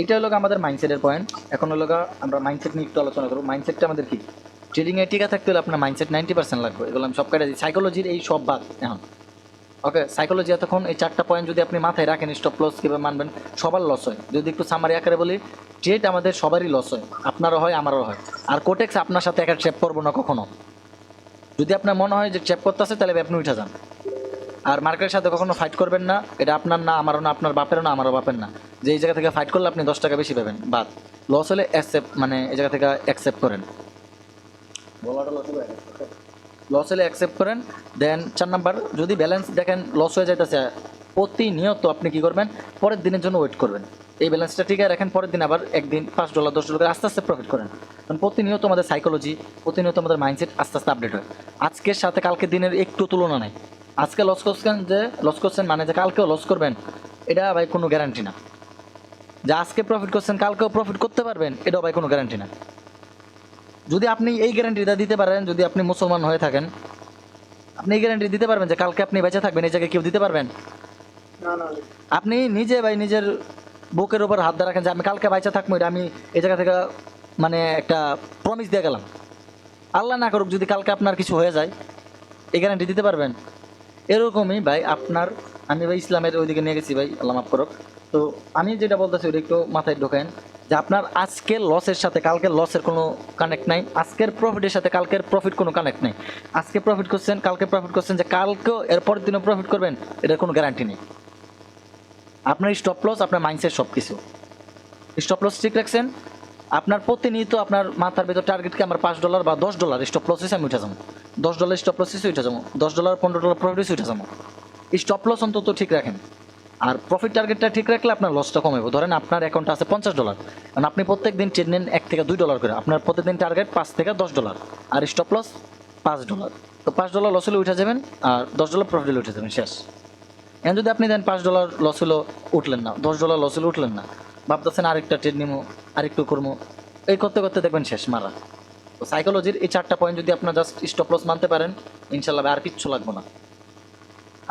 এটা হলো আমাদের মাইন্ডসেটের পয়েন্ট। এখন হলো আমরা মাইন্ডসেট নিয়ে একটু আলোচনা করবো। মাইন্ডসেটটা আমাদের কি, ট্রেডিংয়ে টিকা থাকতে হলে আপনার মাইন্ডসেট 90% লাগবে, এগুলো আমি সব কাটা দিই। সাইকোলজির এই সব বাদ এখন। ওকে, সাইকোলজি এতক্ষণ এই 4টা পয়েন্ট যদি আপনি মাথায় রাখেন, স্টপ লস কীভাবে মানবেন, সবার লস হয়। যদি একটু সামারি আকারে বলি, ট্রেড আমাদের সবারই লস হয়, আপনারও হয় আমারও হয়। আর কোটেক্স আপনার সাথে একটা ট্র্যাপ করবো না কখনো। যদি আপনার মনে হয় যে ট্র্যাপ করতে আছে, তাহলে আপনি উঠে যান। আর মার্কেটের সাথে কখনো ফাইট করবেন না, এটা আপনার না, আমারও না, আপনার বাপেরও না, আমারও বাপের না, যে এই জায়গা থেকে ফাইট করলে আপনি $10 বেশি পাবেন। বাদ লস হলে অ্যাকসেপ্ট, মানে এই জায়গা থেকে অ্যাকসেপ্ট করেন। লস হলে অ্যাকসেপ্ট করেন। দেন 4 নাম্বার, যদি ব্যালেন্স দেখেন লস হয়ে যাইতেছে, প্রতিনিয়ত আপনি কি করবেন, পরের দিনের জন্য ওয়েট করবেন। এই ব্যালেন্সটা ঠিক আছে রাখেন, পরের দিন আবার একদিন $5 $10 করে আস্তে আস্তে প্রফিট করেন। কারণ প্রতিনিয়ত আমাদের সাইকোলজি, প্রতিনিয়ত আমাদের মাইন্ডসেট আস্তে আস্তে আপডেট হয়। আজকের সাথে কালকের দিনের একটু তুলনা নাই। আজকে লস করছেন মানে যে কালকেও লস করবেন, এটা ভাই কোনো গ্যারান্টি না। যে আজকে প্রফিট করছেন কালকেও প্রফিট করতে পারবেন, এটাও ভাই কোনো গ্যারান্টি না। যদি আপনি এই গ্যারান্টিটা দিতে পারেন, যদি আপনি মুসলমান হয়ে থাকেন, আপনি এই গ্যারান্টি দিতে পারবেন যে কালকে আপনি বেঁচে থাকবেন, এই জায়গায় কেউ দিতে পারবেন? না না আপনি নিজে ভাই নিজের বুকের উপর হাত দিয়ে রাখেন যে আমি কালকে বেঁচে থাকবো, এটা আমি এই জায়গা থেকে মানে একটা প্রমিস দিয়ে গেলাম। আল্লাহ না করুক যদি কালকে আপনার কিছু হয়ে যায়, এই গ্যারান্টি দিতে পারবেন? এরকমই ভাই আপনার, আমি ভাই ইসলামের ওইদিকে নিয়ে গেছি ভাই, আল্লাহ মাফ করুক। তো আমি যেটা বলতেছি ওটা একটু মাথায় ঢোকেন যে আপনার আজকের লসের সাথে কালকের লসের কোনো কানেক্ট নাই, আজকের প্রফিটের সাথে কালকের প্রফিট কোনো কানেক্ট নেই। আজকে প্রফিট করছেন, কালকে প্রফিট করছেন, যে কালকেও এর পরের দিনও প্রফিট করবেন, এটার কোনো গ্যারান্টি নেই। আপনার স্টপ লস, আপনার মাইন্ডসেট সব কিছু। স্টপ লস ঠিক রাখছেন, আপনার প্রতিনিয়ত আপনার মাথার ভেতর টার্গেটকে আমার $5 বা $10 স্টপ লস হয়েছে আমি উঠে যাবো, $10 স্টপ লস হয়েছে উঠে যাবো, $10 $15 প্রফিট হয়েছে উঠে যাবো। স্টপ লস অন্তত ঠিক রাখেন। আর প্রফিট টার্গেটটা ঠিক রাখলে আপনার লসটা কমাবো। ধরেন আপনার অ্যাকাউন্টে আছে $50, কারণ আপনি প্রত্যেক দিন ট্রেড নেন $1 থেকে $2 করে, আপনার প্রত্যেকদিন টার্গেট $5 থেকে $10, আর স্টপ লস $5। তো $5 লস হলে উঠে যাবেন, আর $10 প্রফিট হলে উঠে যাবেন, শেষ। এখন যদি আপনি দেন $5 লস হলো উঠলেন না, $10 লস হলো উঠলেন না, ভাবতেছেন আরেকটা ট্রেড নিবো, আরেকটু করবো, এই করতে করতে দেখবেন শেষ মারা। তো সাইকোলজির এই 4টা পয়েন্ট যদি আপনার জাস্ট স্টপ লস মানতে পারেন, ইনশাল্লাহ আর কিচ্ছু লাগবে না।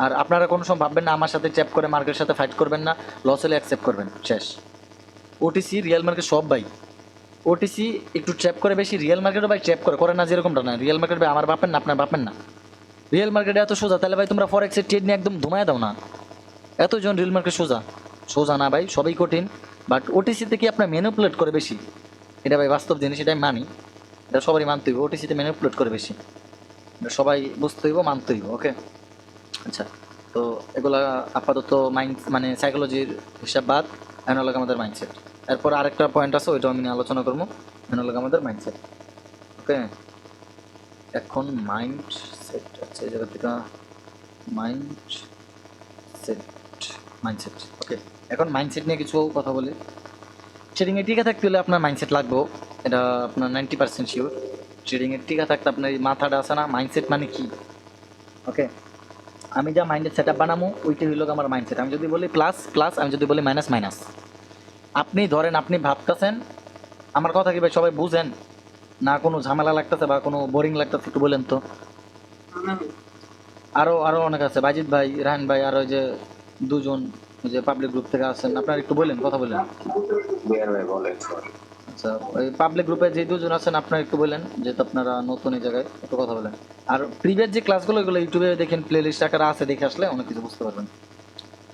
আর আপনারা কোনো সময় ভাববেন না আমার সাথে ট্যাপ করে মার্কেটের সাথে ফাইট করবেন না, লস হলে অ্যাকসেপ্ট করবেন, শেষ। ওটিসি রিয়েল মার্কেট সব ভাই, ওটিসি একটু ট্র্যাপ করে বেশি, রিয়েল মার্কেটও ভাই ট্র্যাপ করে না যেরকমটা না। রিয়েল মার্কেট ভাই আমার বাপেন না, আপনার বাপেন না। রিয়েল মার্কেটে এত সোজা, তাহলে ভাই তোমরা ফরেক্সের ট্রেড নিয়ে একদম ধুমায় দাও না। এতজন রিয়েল মার্কেট সোজা, সোজা না ভাই, সবই কঠিন। বাট ওটিসিতে কি আপনার ম্যানিপুলেট করে বেশি, এটা ভাই বাস্তব জিনিস, এটাই মানি, এটা সবারই মানতে হইব। ওটিসিতে ম্যানিপুলেট করে বেশি, এটা সবাই বুঝতে হইব, মানতে হইব। ওকে, আচ্ছা। তো এগুলা আপাতত মাইন্ড মানে সাইকোলজির হিসাব বাদ, এখন হলো আমাদের মাইন্ডসেট। এরপর আরেকটা পয়েন্ট আছে, ওইটাও আমি নিয়ে আলোচনা করবো। এখন হলো আমাদের মাইন্ডসেট। ওকে, এখন মাইন্ড সেট আছে এই জায়গা থেকে, মাইন্ডসেট। ওকে, এখন মাইন্ডসেট নিয়ে কিছু কথা বলি। ট্রেডিংয়ে টিকে থাকতে হলে আপনার মাইন্ডসেট লাগবে, এটা আপনার 90% শিওর। ট্রেডিংয়ে টিকে থাকতে আপনার এই মাথাটা আছে না, মাইন্ডসেট মানে কি। ওকে, আমি যা মাইন্ডের সেট আপ বানাবো ওইটাই হলো আমার মাইন্ডসেট। আমি যদি বলি প্লাস প্লাস, আমি যদি বলি মাইনাস মাইনাস। আপনি ধরেন আপনি ভাবতেছেন, আমার কথা কি ভাই সবাই বুঝেন না, কোনো ঝামেলা লাগতেছে বা কোনো বোরিং লাগতেছে একটু বলেন তো। আরও আরও অনেক আছে, বাজিদ ভাই, রাহান ভাই, আর ওই যে দুজন ওই যে পাবলিক গ্রুপ থেকে আসছেন, আপনারা একটু বলেন, কথা বলেন। আচ্ছা, ওই পাবলিক গ্রুপে যে দুজন আছেন আপনারা একটু বলেন, যেহেতু আপনারা নতুন এই জায়গায়, একটু কথা বলেন। আর প্রিভিয়াস যে ক্লাসগুলো এগুলো ইউটিউবে দেখেন, প্লে লিস্ট আকারে আছে, দেখে আসলে অনেক কিছু বুঝতে পারবেন।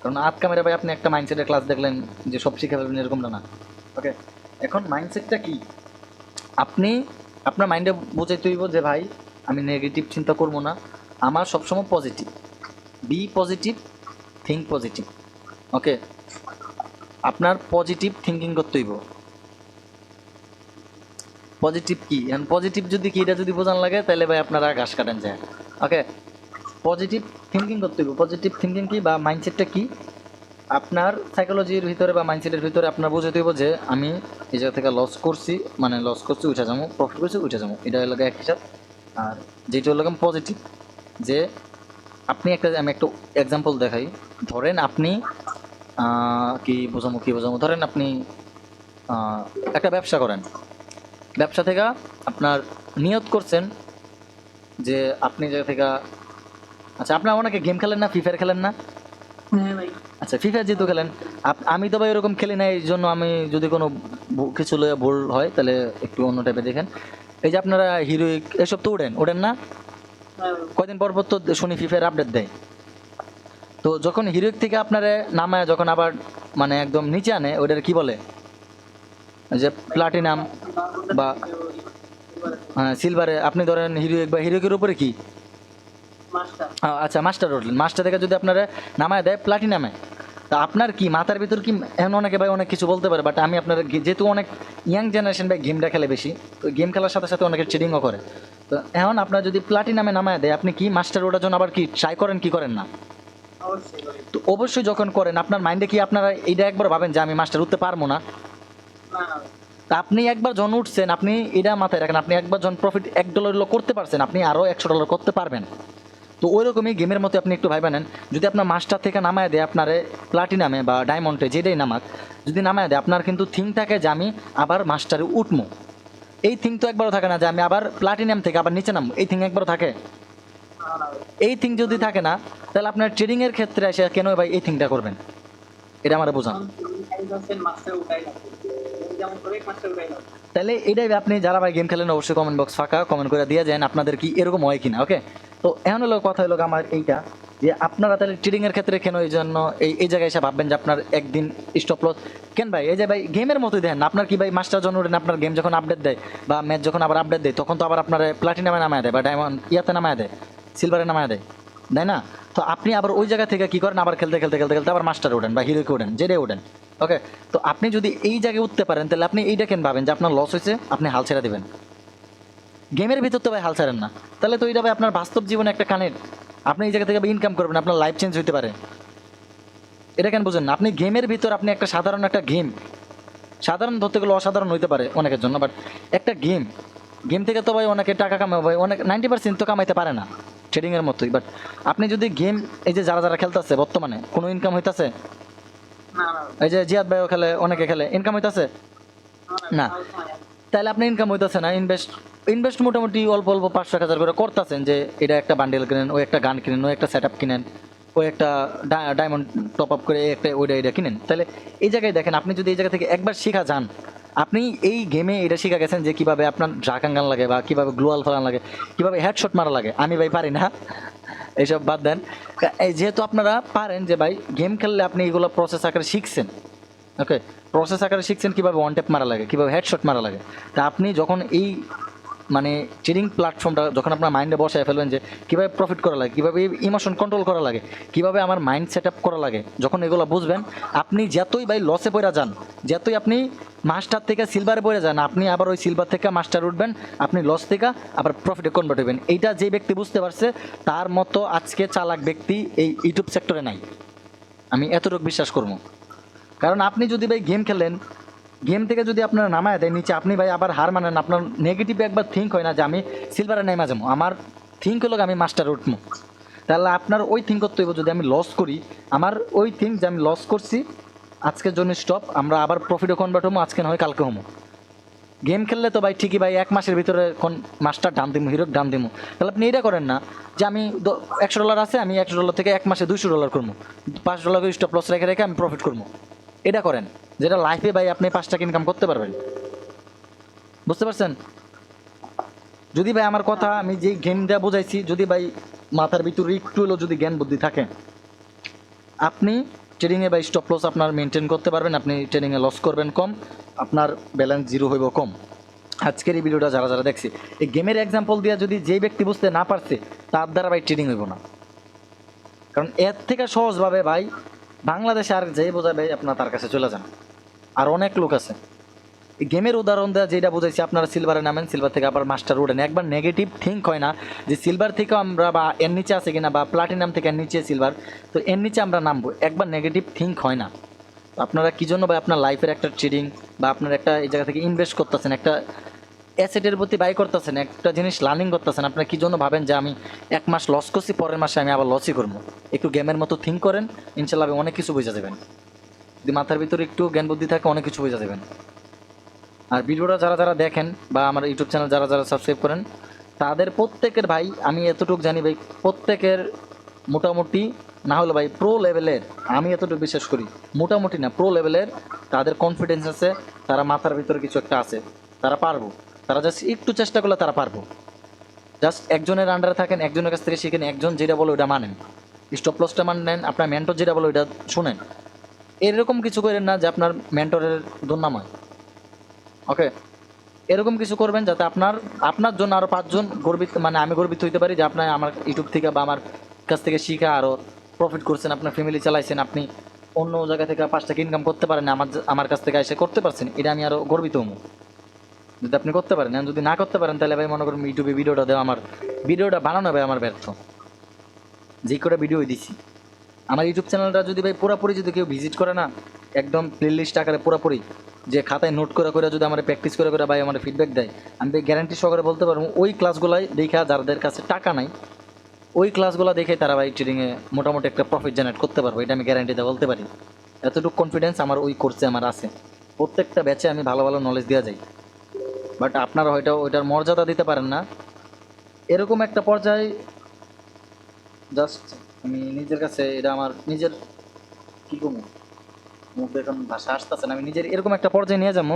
কারণ আজ ক্যামেরা ভাই আপনি একটা মাইন্ডসেটের ক্লাস দেখলেন যে সব শিখে ফেলবেন এরকমটা না। ওকে, এখন মাইন্ডসেটটা কি, আপনি আপনার মাইন্ডে বোঝাইতে হইব যে ভাই আমি নেগেটিভ চিন্তা করবো না, আমার সবসময় positive, be positive, think positive. Okay, আপনার পজিটিভ থিঙ্কিং করতে হইব। পজিটিভ কি, এখন পজিটিভ যদি কি এটা যদি বোঝান লাগে তাহলে ভাই আপনারা ঘাস কাটেন যায়। ওকে, পজিটিভ থিঙ্কিং করতে হইব। পজিটিভ থিঙ্কিং কি বা মাইন্ডসেটটা কি, আপনার সাইকোলজির ভিতরে বা মাইন্ডসেটের ভিতরে আপনার বুঝাতে হইব যে আমি এই জায়গা থেকে লস করছি, মানে লস করছি উঠে যাবো, প্রফিট করছি উঠে যাবো, এটা হলো এক হিসাব। আর যেটা হলো পজিটিভ, যে আপনি আমি একটা এক্সাম্পল দেখাই। ধরেন আপনি কি বোঝাবো, ধরেন আপনি একটা ব্যবসা করেন, ব্যবসা থেকে আপনার নিয়ত করছেন যে আপনি জায়গা থেকে, আচ্ছা আপনার অনেকে গেম খেলেন না, ফ্রি ফায়ার খেলেন না? হ্যাঁ ভাই। আচ্ছা, ফ্রি ফায়ার যেহেতু খেলেন, আমি তো ভাই এরকম খেলি না, এই জন্য আমি যদি কোনো কিছু লয়ে ভুল হয় তাহলে একটু অন্য টাইপে দেখেন। এই যে আপনারা হিরোইক এসব তো ওঠেন না, কয়দিন পর পর তো শুনি ফ্রি ফায়ার আপডেট দেয়। তো যখন হিরোইক থেকে আপনারা নামায় যখন আবার মানে একদম নিচে আনে, ওটার কি বলে, যে প্লাটিনাম বা সিলভারে, আপনি ধরেন হিরোইক বা হিরোইকের উপরে কি, আচ্ছা মাস্টার উঠলেন, মাস্টার থেকে যদি আপনারা নামায় দেয় প্লাটিনামে, তা আপনার কি মাথার ভিতর কি, এমন অনেকে ভাই অনেক কিছু বলতে পারে, বাট আমি আপনার যেহেতু অনেক ইয়াং জেনারেশন ভাই গেমটা খেলে বেশি, তো গেম খেলার সাথে সাথে অনেকে ট্রেডিংও করে, তো তো এখন আপনার যদি প্লাটিনামে নামায় দেয়, আপনি কি মাস্টার ওঠার জন্য আবার কি ট্রাই করেন কি করেন না? অবশ্যই করি। তো অবশ্যই যখন করেন আপনার মাইন্ডে কি আপনারা এইটা একবার ভাবেন যে আমি মাস্টার উঠতে পারবো না? না না ভাই। তা আপনি একবার যখন উঠছেন, আপনি এটা মাথায় রাখেন, আপনি একবার যখন প্রফিট $1 করতে পারছেন, আপনি আরও $100 করতে পারবেন। তো ওই রকমই গেমের মতো আপনি একটু ভাইবা নেন, যদি আপনার মাস্টার থেকে নামায় দেয় আপনার প্লাটিনামে বা ডায়মন্ডে যেটাই নামাক, যদি নামায় দেয় আপনার কিন্তু থিং থাকে যে আমি আবার মাস্টারে উঠবো। এই থিং তো একবারও থাকে না যে আমি আবার প্লাটিনাম থেকে আবার নিচে নামবো, এই থিং একবারও থাকে। না না ভাই। এই থিং যদি থাকে না, তাহলে আপনার ট্রেডিংয়ের ক্ষেত্রে এসে কেন ভাই এই থিংটা করবেন? এটা আমার বোঝান। এখন তুমি 5% মাস্টার উঠাই লাগবে। তুমি যেমন করে মাস্টার উঠাই লাগবে। তাহলে এটাই আপনি যারা ভাই গেম খেলেন অবশ্যই কমেন্ট বক্স ফাঁকা, কমেন্ট করে দিয়ে যান আপনাদের কি এরকম হয় কিনা। ওকে, তো এখন হলো কথা হলো আমার এইটা যে আপনারা তাহলে ট্রেডিংয়ের ক্ষেত্রে কেন এই জন্য এই জায়গায় এসে ভাববেন যে আপনার একদিন স্টপ লস কেন ভাই? এই যে ভাই গেমের মতোই দেখেন, আপনার কি ভাই মাস্টার জন্য আপনার গেম যখন আপডেট দেয় বা ম্যাচ যখন আবার আপডেট দেয়, তখন তো আবার আপনার প্লাটিনামে নামায় দেয় বা ডায়মন্ড ইয়াতে নামায় দেয়, সিলভারে নামায় দেয়, তাই না? তো আপনি আবার ওই জায়গা থেকে কি করেন, আবার খেলতে খেলতে খেলতে খেলতে আবার মাস্টার ওঠেন বা হিরোকে ওঠেন, যেটাই ওঠেন। ওকে, তো আপনি যদি এই জায়গায় উঠতে পারেন, তাহলে আপনি এইটা কেন ভাবেন যে আপনার লস হয়েছে আপনি হাল ছেড়ে দেবেন? গেমের ভিতর তো ভাই হাল ছাড়েন না, তাহলে তো এটা ভাই আপনার বাস্তব জীবনে একটা কানেক্ট। আপনি এই জায়গা থেকে ইনকাম করবেন, আপনার লাইফ চেঞ্জ হতে পারে। এটা কেন বুঝেন না? আপনি গেমের ভিতর আপনি একটা সাধারণ একটা গেম, সাধারণ ধরতে গেলে অসাধারণ হইতে পারে অনেকের জন্য, বাট একটা গেম থেকে তো ভাই অনেকে টাকা কামাবে ভাই, অনেক 90% তো কামাইতে পারে না, ট্রেডিংয়ের মতোই। বাট আপনি যদি গেম, এই যে যারা যারা খেলতেছে বর্তমানে কোনো ইনকাম হইতাছে? না না ভাই। এই যে জিয়াদ ভাইও খেলে, অনেকে খেলে, ইনকাম হইতাছে না? তাহলে আপনি ইনকাম হইতেছে না, ইনভেস্ট মোটামুটি অল্প অল্প 500-1000 করে করতেছেন, যে এটা একটা বান্ডেল কিনেন, ওই একটা গান কিনেন, ওই একটা সেট আপ কিনেন, ওই একটা ডায়মন্ড টপ আপ করে একটা ওইটা এটা কিনেন। তাহলে এই জায়গায় দেখেন, আপনি যদি এই জায়গা থেকে একবার শেখা যান, আপনি এই গেমে এটা শিখা গেছেন যে কীভাবে আপনার ড্রাকান গান লাগে বা কীভাবে গ্লোয়াল ফালান লাগে, কীভাবে হেডশট মারা লাগে। আমি ভাই পারি না, এইসব বাদ দেন। এই যেহেতু আপনারা পারেন যে ভাই গেম খেললে আপনি এগুলো প্রসেস আকারে শিখছেন। ওকে, প্রসেস আকারে শিখছেন কীভাবে ওয়ান ট্যাপ মারা লাগে, কীভাবে হেডশট মারা লাগে। তা আপনি যখন এই মানে ট্রেডিং প্ল্যাটফর্মটা যখন আপনার মাইন্ডে বসায় ফেলবেন যে কীভাবে প্রফিট করা লাগে, কীভাবে ইমোশন কন্ট্রোল করা লাগে, কীভাবে আমার মাইন্ড সেট আপ করা লাগে, যখন এগুলো বুঝবেন, আপনি যতই ভাই লসে পড়ে যান, যতই আপনি মাস্টার থেকে সিলভারে পড়ে যান, আপনি আবার ওই সিলভার থেকে মাস্টার উঠবেন, আপনি লস থেকে আবার প্রফিটে কনভার্ট হবেন। এইটা যে ব্যক্তি বুঝতে পারছে, তার মতো আজকে চালাক ব্যক্তি এই ইউটিউব সেক্টরে নাই, আমি এতটুকু বিশ্বাস করবো। কারণ আপনি যদি ভাই গেম খেলেন, গেম থেকে যদি আপনার নামায় দেয় নিচে, আপনি ভাই আবার হার মানেন, আপনার নেগেটিভ একবার থিঙ্ক হয় না যে আমি সিলভারে নেমে যাবো, আমার থিঙ্ক হলো আমি মাস্টার উঠবো। তাহলে আপনার ওই থিঙ্ক করতে হইব, যদি আমি লস করি, আমার ওই থিঙ্ক যে আমি লস করছি, আজকের জন্য স্টপ, আমরা আবার প্রফিটে কনভার্ট হবো, আজকে নয় কালকে হবো। গেম খেললে তো ভাই ঠিকই ভাই 1 মাসের ভিতরে কোন মাস্টার ডান দিমু, হিরো ডান দিমু। তাহলে আপনি এটা করেন না যে আমি $100 আছে, আমি $100 থেকে 1 মাসে $200 করবো, $5 করে স্টপ লস রেখে রেখে আমি প্রফিট করবো। এটা করেন, যেটা লাইফে ভাই আপনি 5 টাকা ইনকাম করতে পারবেন। বুঝতে পারছেন? যদি ভাই আমার কথা আমি যে গেম দেওয়া বোঝাইছি, যদি ভাই মাথার ভিতরে একটু হলেও যদি জ্ঞান বুদ্ধি থাকে, আপনি ট্রেডিংয়ে ভাই স্টপ লস আপনার মেনটেন করতে পারবেন, আপনি ট্রেডিংয়ে লস করবেন কম, আপনার ব্যালেন্স জিরো হইব কম। আজকের এই ভিডিওটা যারা যারা দেখছি, এই গেমের এক্সাম্পল দিয়ে যদি যেই ব্যক্তি বুঝতে না পারছে, তার দ্বারা ভাই ট্রেডিং হইব না। কারণ এর থেকে সহজভাবে ভাই বাংলাদেশে আর যেই বোঝাবে আপনার তার কাছে চলে যান। আর অনেক লোক আছে, এই গেমের উদাহরণ দেওয়া যেটা বুঝাইছি, আপনারা সিলভারে নামেন, সিলভার থেকে আবার মাস্টার উঠেন। একবার নেগেটিভ থিঙ্ক হয় না যে সিলভার থেকেও আমরা বা এর নিচে আছে কিনা, বা প্লাটিনাম থেকে এর নিচে সিলভার, তো এর নিচে আমরা নামবো, একবার নেগেটিভ থিঙ্ক হয় না। আপনারা কী জন্য ভাই আপনার লাইফের একটা ট্রেডিং বা আপনার একটা এই জায়গা থেকে ইনভেস্ট করতেছেন, একটা অ্যাসেটের প্রতি বাই করতেছেন, একটা জিনিস লার্নিং করতেছেন, আপনারা কী জন্য ভাবেন যে আমি 1 মাস লস করছি, পরের মাসে আমি আবার লসই করবো? একটু গেমের মতো থিঙ্ক করেন, ইনশাল্লাহ অনেক কিছু বোঝা যাবেন। যদি মাথার ভিতরে একটু জ্ঞান বুদ্ধি থাকে, অনেক কিছু বোঝা যাবেন। আর ভিডিওটা যারা যারা দেখেন বা আমার ইউটিউব চ্যানেল যারা যারা সাবস্ক্রাইব করেন, তাদের প্রত্যেকের ভাই আমি এতটুকু জানি ভাই, প্রত্যেকের মোটামুটি না হলো ভাই প্রো লেভেলের, আমি এতটুকু বিশ্বাস করি, মোটামুটি না প্রো লেভেলের তাদের কনফিডেন্স আছে, তারা মাথার ভিতরে কিছু একটা আছে, তারা পারবো, তারা জাস্ট একটু চেষ্টা করলে তারা পারবো। জাস্ট একজনের আন্ডারে থাকেন, একজনের কাছ থেকে শিখেন, একজন যেটা বলে ওইটা মানেন, স্টপ লসটা মানেন, আপনার মেন্টর যেটা বলে ওইটা শুনেন। এরকম কিছু করেন না যে আপনার মেন্টরের দুর্নাম হয়। ওকে, এরকম কিছু করবেন যাতে আপনার জন্য আরও 5 জন গর্বিত, মানে আমি গর্বিত হইতে পারি যে আপনার আমার ইউটিউব থেকে বা আমার কাছ থেকে শিখা আরও প্রফিট করছেন, আপনার ফ্যামিলি চালাইছেন, আপনি অন্য জায়গা থেকে 5 টাকা ইনকাম করতে পারেন, আমার কাছ থেকে এসে করতে পারছেন, এটা আমি আরও গর্বিত হবো। যদি আপনি করতে পারেন, আর যদি না করতে পারেন তাহলে ভাই মনে করেন ইউটিউবে ভিডিওটা দেওয়া আমার ভিডিওটা বানানো ভাই আমার ব্যর্থ। যে কটা ভিডিও দিছি আমার ইউটিউব চ্যানেলটা যদি ভাই পুরোপুরি যদি কেউ ভিজিট করে না, একদম প্লে লিস্ট আকারে পুরোপুরি যে খাতায় নোট করে করে যদি আমার প্র্যাকটিস করে করে ভাই আমার ফিডব্যাক দেয়, আমি ভাই গ্যারান্টি সহকারে বলতে পারবো ওই ক্লাসগুলাই দেখা যাদের কাছে টাকা নাই ওই ক্লাসগুলো দেখে তারা ভাই ট্রেডিংয়ে মোটামুটি একটা প্রফিট জেনারেট করতে পারবো, এটা আমি গ্যারান্টিতে বলতে পারি। এতটুকু কনফিডেন্স আমার ওই কোর্সে আমার আছে। প্রত্যেকটা ব্যাচে আমি ভালো ভালো নলেজ দেওয়া যাই, বাট আপনারা হয়তো ওইটার মর্যাদা দিতে পারেন না। এরকম একটা পর্যায়ে জাস্ট আমি নিজের কাছে এটা আমার নিজের কী করবো, মুখে এখন ভাষা আসতেছে না, আমি নিজের এরকম একটা পর্যায়ে নিয়ে যাবো।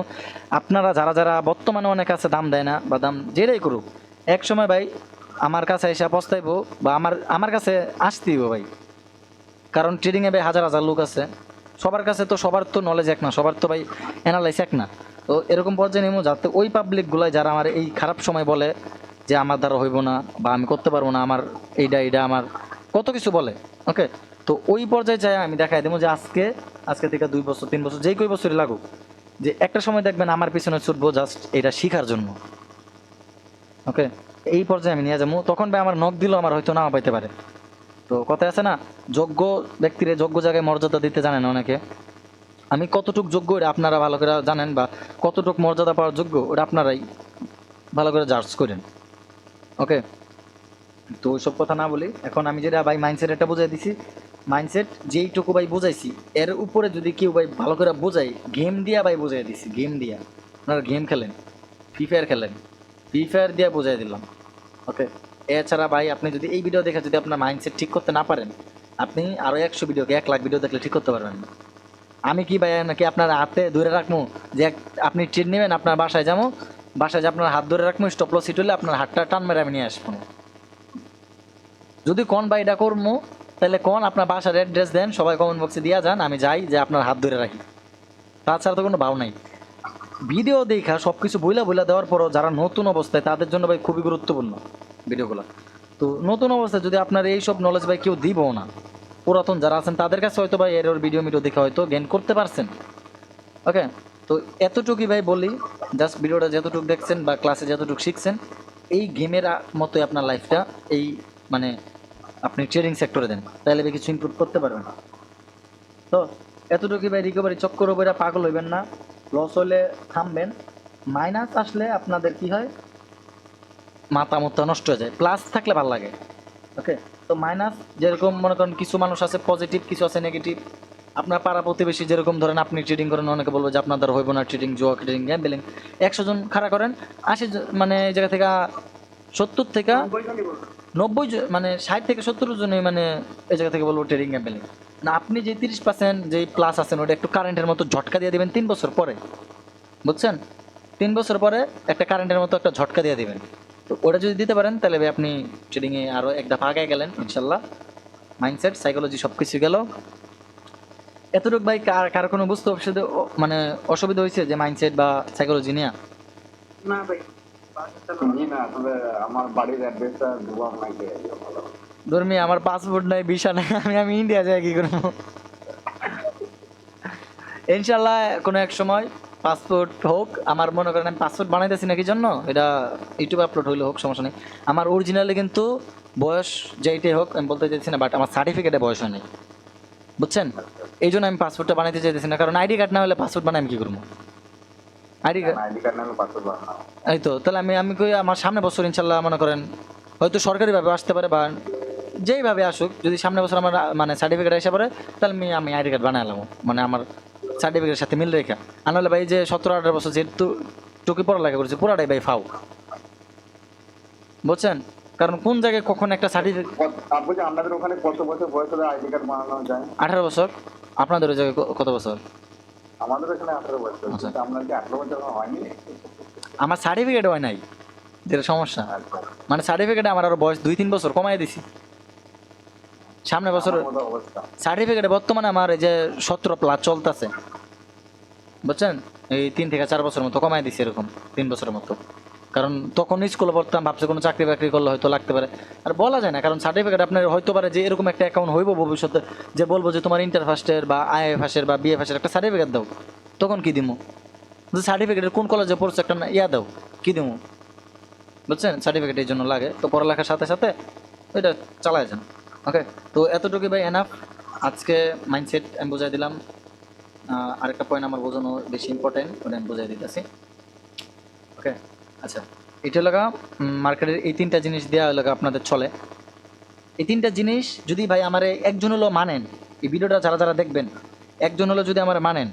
আপনারা যারা যারা বর্তমানে অনেক আছে দাম দেয় না বা দাম যেটাই করুক, এক সময় ভাই আমার কাছে এসে পস্তাইবো বা আমার কাছে আসতেইব ভাই। কারণ ট্রেডিংয়ে ভাই হাজার হাজার লোক আছে, সবার কাছে তো সবার তো নলেজ এক না, সবার তো ভাই অ্যানালাইস এক না। তো এরকম পর্যায়ে নেবো যাতে ওই পাবলিকগুলাই যারা আমার এই খারাপ সময় বলে যে আমার দ্বারা হইব না বা আমি করতে পারবো না, আমার এইটা আমার কত কিছু বলে, ওকে, তো ওই পর্যায়ে যাই আমি দেখাই দেবো যে আজকে থেকে 2 বছর 3 বছর যেই কই বছরই লাগুক, যে একটা সময় দেখবেন আমার পিছনে ছুটবো জাস্ট এটা শেখার জন্য, ওকে। এই পর্যায়ে আমি নিয়ে যাবো, তখন ভাই আমার নখ দিলেও আমার হয়তো নাও পাইতে পারে। তো কথা আছে না, যোগ্য ব্যক্তিরে যোগ্য জায়গায় মর্যাদা দিতে জানেন অনেকে, আমি কতটুক যোগ্য এটা আপনারা ভালো করে জানেন, বা কতটুক মর্যাদা পাওয়ার যোগ্য ওটা আপনারাই ভালো করে জাজ করেন, ওকে। তো ওইসব কথা না বলি, এখন আমি যেটা ভাই মাইন্ডসেট একটা বুঝাই দিছি, মাইন্ডসেট যেইটুকু ভাই বুঝাইছি এর উপরে যদি কেউ ভাই ভালো করে বোঝাই, গেম দিয়া ভাই বুঝাই দিছি, গেম দিয়া আপনারা গেম খেলেন, ফ্রি ফায়ার খেলেন, ফ্রি ফায়ার দিয়া বুঝাই দিলাম, ওকে। এছাড়া ভাই আপনি যদি এই ভিডিও দেখে যদি আপনার মাইন্ডসেট ঠিক করতে না পারেন, আপনি আরও 100 ভিডিওকে 1 লাখ ভিডিও দেখলে ঠিক করতে পারবেন না। আমি কি ভাই নাকি আপনার হাতে ধরে রাখবো যে আপনি ট্রেন নেবেন আপনার বাসায় যাবো, বাসায় যে আপনার হাত ধরে রাখবো, স্টপ লস হিট হলে আপনার হাতটা টান মেরে আমি নিয়ে আসবো। যদি কোন ভাই এটা করবো তাহলে কোন আপনার বাসার অ্যাড্রেস দেন, সবাই কমেন্ট বক্সে দিয়ে যান, আমি যাই যে আপনার হাত ধরে রাখি। তাছাড়া তো কোনো ভাও নাই। ভিডিও দেখা সব কিছু বইলা দেওয়ার পরও যারা নতুন অবস্থায় তাদের জন্য ভাই খুবই গুরুত্বপূর্ণ ভিডিওগুলো। তো নতুন অবস্থায় যদি আপনার এই সব নলেজ ভাই কেউ দিবও না, পুরাতন যারা আছেন তাদের কাছে হয়তো ভাই এর ভিডিও দেখে হয়তো গেইন করতে পারছেন, ওকে। তো এতটুকুই ভাই বলি, জাস্ট ভিডিওটা যতটুকু দেখছেন বা ক্লাসে যতটুকু শিখছেন, এই গেমের মতোই আপনার লাইফটা এই মানে আপনি ট্রেডিং সেক্টরে দেন, তাহলে ভাই কিছু ইমপ্রুভ করতে পারবেন। তো এতটুকুই ভাই, রিকভারি চক্কর উপরে পাগল হইবেন না, লস হলে থামবেন, মাইনাস আসলে আপনাদের কি হয় মাথা মুথা নষ্ট হয়ে যায়, প্লাস থাকলে ভালো লাগে, ওকে। তো মাইনাস যেরকম মনে করেন কিছু মানুষ আছে পজিটিভ, কিছু আছে নেগেটিভ। আপনার পাড়া প্রতিবেশী যেরকম ধরেন আপনি ট্রেডিং করেন, অনেকে বলবো যে আপনার দ্বারা হইব না ট্রেডিং, জুয়া ট্রেডিং, গ্যাম্বলিং, 100 জন খাড়া করেন, 80 মানে এই জায়গা থেকে 70 থেকে 90 মানে 60 থেকে 70 জনই মানে এই জায়গা থেকে বলবো ট্রেডিং গ্যাম্বলিং না। আপনি যে 30% যেই প্লাস আছেন ওটা একটু কারেন্টের মতো ঝটকা দিয়ে দেবেন 3 বছর পরে, বুঝছেন? 3 বছর পরে একটা কারেন্টের মতো একটা ঝটকা দিয়ে দেবেন। তো ওটা যদি দিতে পারেন তাহলে ভাই আপনি ট্রেডিংয়ে আরও এক ধাপ আগে গেলেন ইনশাল্লাহ। মাইন্ডসেট, সাইকোলজি সব কিছু গেল। এতটুকু ভাই কার কোনো বুঝতে মানে অসুবিধা হয়েছে যে মাইন্ডসেট বা সাইকোলজি নিয়ে? না ভাই, জি না, আসলে আমার বাড়ির অ্যাড্রেসটা দেবো আপনাকে ভালো। ধর্মী আমার পাসপোর্ট নাই, ভিসা নাই, আমি ইন্ডিয়া যাই কি করবো? ইনশাল্লাহ কোনো এক সময় পাসপোর্ট হোক, আমার মনে করেন আমি পাসপোর্ট বানাইতেছি না কি জন্য, এটা ইউটিউবে আপলোড হইলে হোক, সমস্যা নেই। আমার অরিজিনালি কিন্তু বয়স যেইটাই হোক আমি বলতে চাইছি না, বাট আমার সার্টিফিকেটে বয়স হয় নাই, বুঝছেন? এই জন্য আমি পাসপোর্টটা বানাইতে চাইতেছি না, কারণ আইডি কার্ড না হলে পাসপোর্ট বানাই আমি কী করবো? আইডি কার্ড নামে পাসপোর্ট বানানো। এই তো, তাহলে আমি কই আমার সামনে বছর ইনশাল্লাহ মনে করেন হয়তো সরকারিভাবে আসতে পারে বা যেইভাবে আসুক, যদি সামনে বছর আমার মানে সার্টিফিকেট এসে পড়ে তাহলে আমি আইডি কার্ড বানাইলাম, মানে আমার সার্টিফিকেটের সাথে মিল রেখা। আর নাহলে ভাই যে 17-18 বছর যেহেতু টুকি পড়ালেখা করেছি পুরাটাই ভাই ফাউ, বুঝছেন? কারণ কোন জায়গায় কখন একটা সার্টিফিকেট। তারপর যে আপনাদের ওখানে কত বছর বয়স হলে আইডি কার্ড বানানো যায়? 18 বছর। আপনাদের ওই জায়গায় কত বছর? আমাদের এখানে 18 বছর। আচ্ছা। কিন্তু আপনার কি 18 বছর হয়নি? আমার সার্টিফিকেট হয় নাই, যেটা সমস্যা। আচ্ছা। মানে সার্টিফিকেটে আমার আরো বয়স 2-3 বছর কমাই দিছি। সামনে বছর আমার মতো অবস্থা। সার্টিফিকেটে বর্তমানে আমার এই যে 17 প্লাস চলতেছে, বুঝছেন? এই 3 থেকে 4 বছর মতো কমাই দিছি, এরকম 3 বছরের মতো। কারণ তখন স্কুলে পড়তাম, ভাবছে কোনো চাকরি বাকরি করলে হয়তো লাগতে পারে, আর বলা যায় না। কারণ সার্টিফিকেট আপনার হয়তো পারে যে এরকম একটা অ্যাকাউন্ট হইব ভবিষ্যতে, যে বলবো যে তোমার ইন্টার ফার্স্টের বা আইএ ফার্স্টের বা বিএ ফার্স্টের একটা সার্টিফিকেট দাও, তখন কি দিব? যে সার্টিফিকেটের কোন কলেজে পড়ছে একটা ইয়া দাও, কী দেবো, বুঝছেন? সার্টিফিকেট এই জন্য লাগে, তো পড়ালেখার সাথে সাথে ওইটা চালায় যান। ওকে, তো এতটুকু ভাই এনাফ। আজকে মাইন্ডসেট আমি বোঝাই দিলাম। আরেকটা পয়েন্ট আমার বোঝানো বেশি ইম্পর্টেন্ট, ওটা আমি বোঝাই দিতেছি। ওকে, আচ্ছা, এটা লাগা মার্কেটের এই তিনটা জিনিস দেওয়া লাগা আপনাদের চলে। এই তিনটা জিনিস যদি ভাই আমার একজন হলো মানেন, এই ভিডিওটা যারা যারা দেখবেন একজন হলো যদি আমার মানেন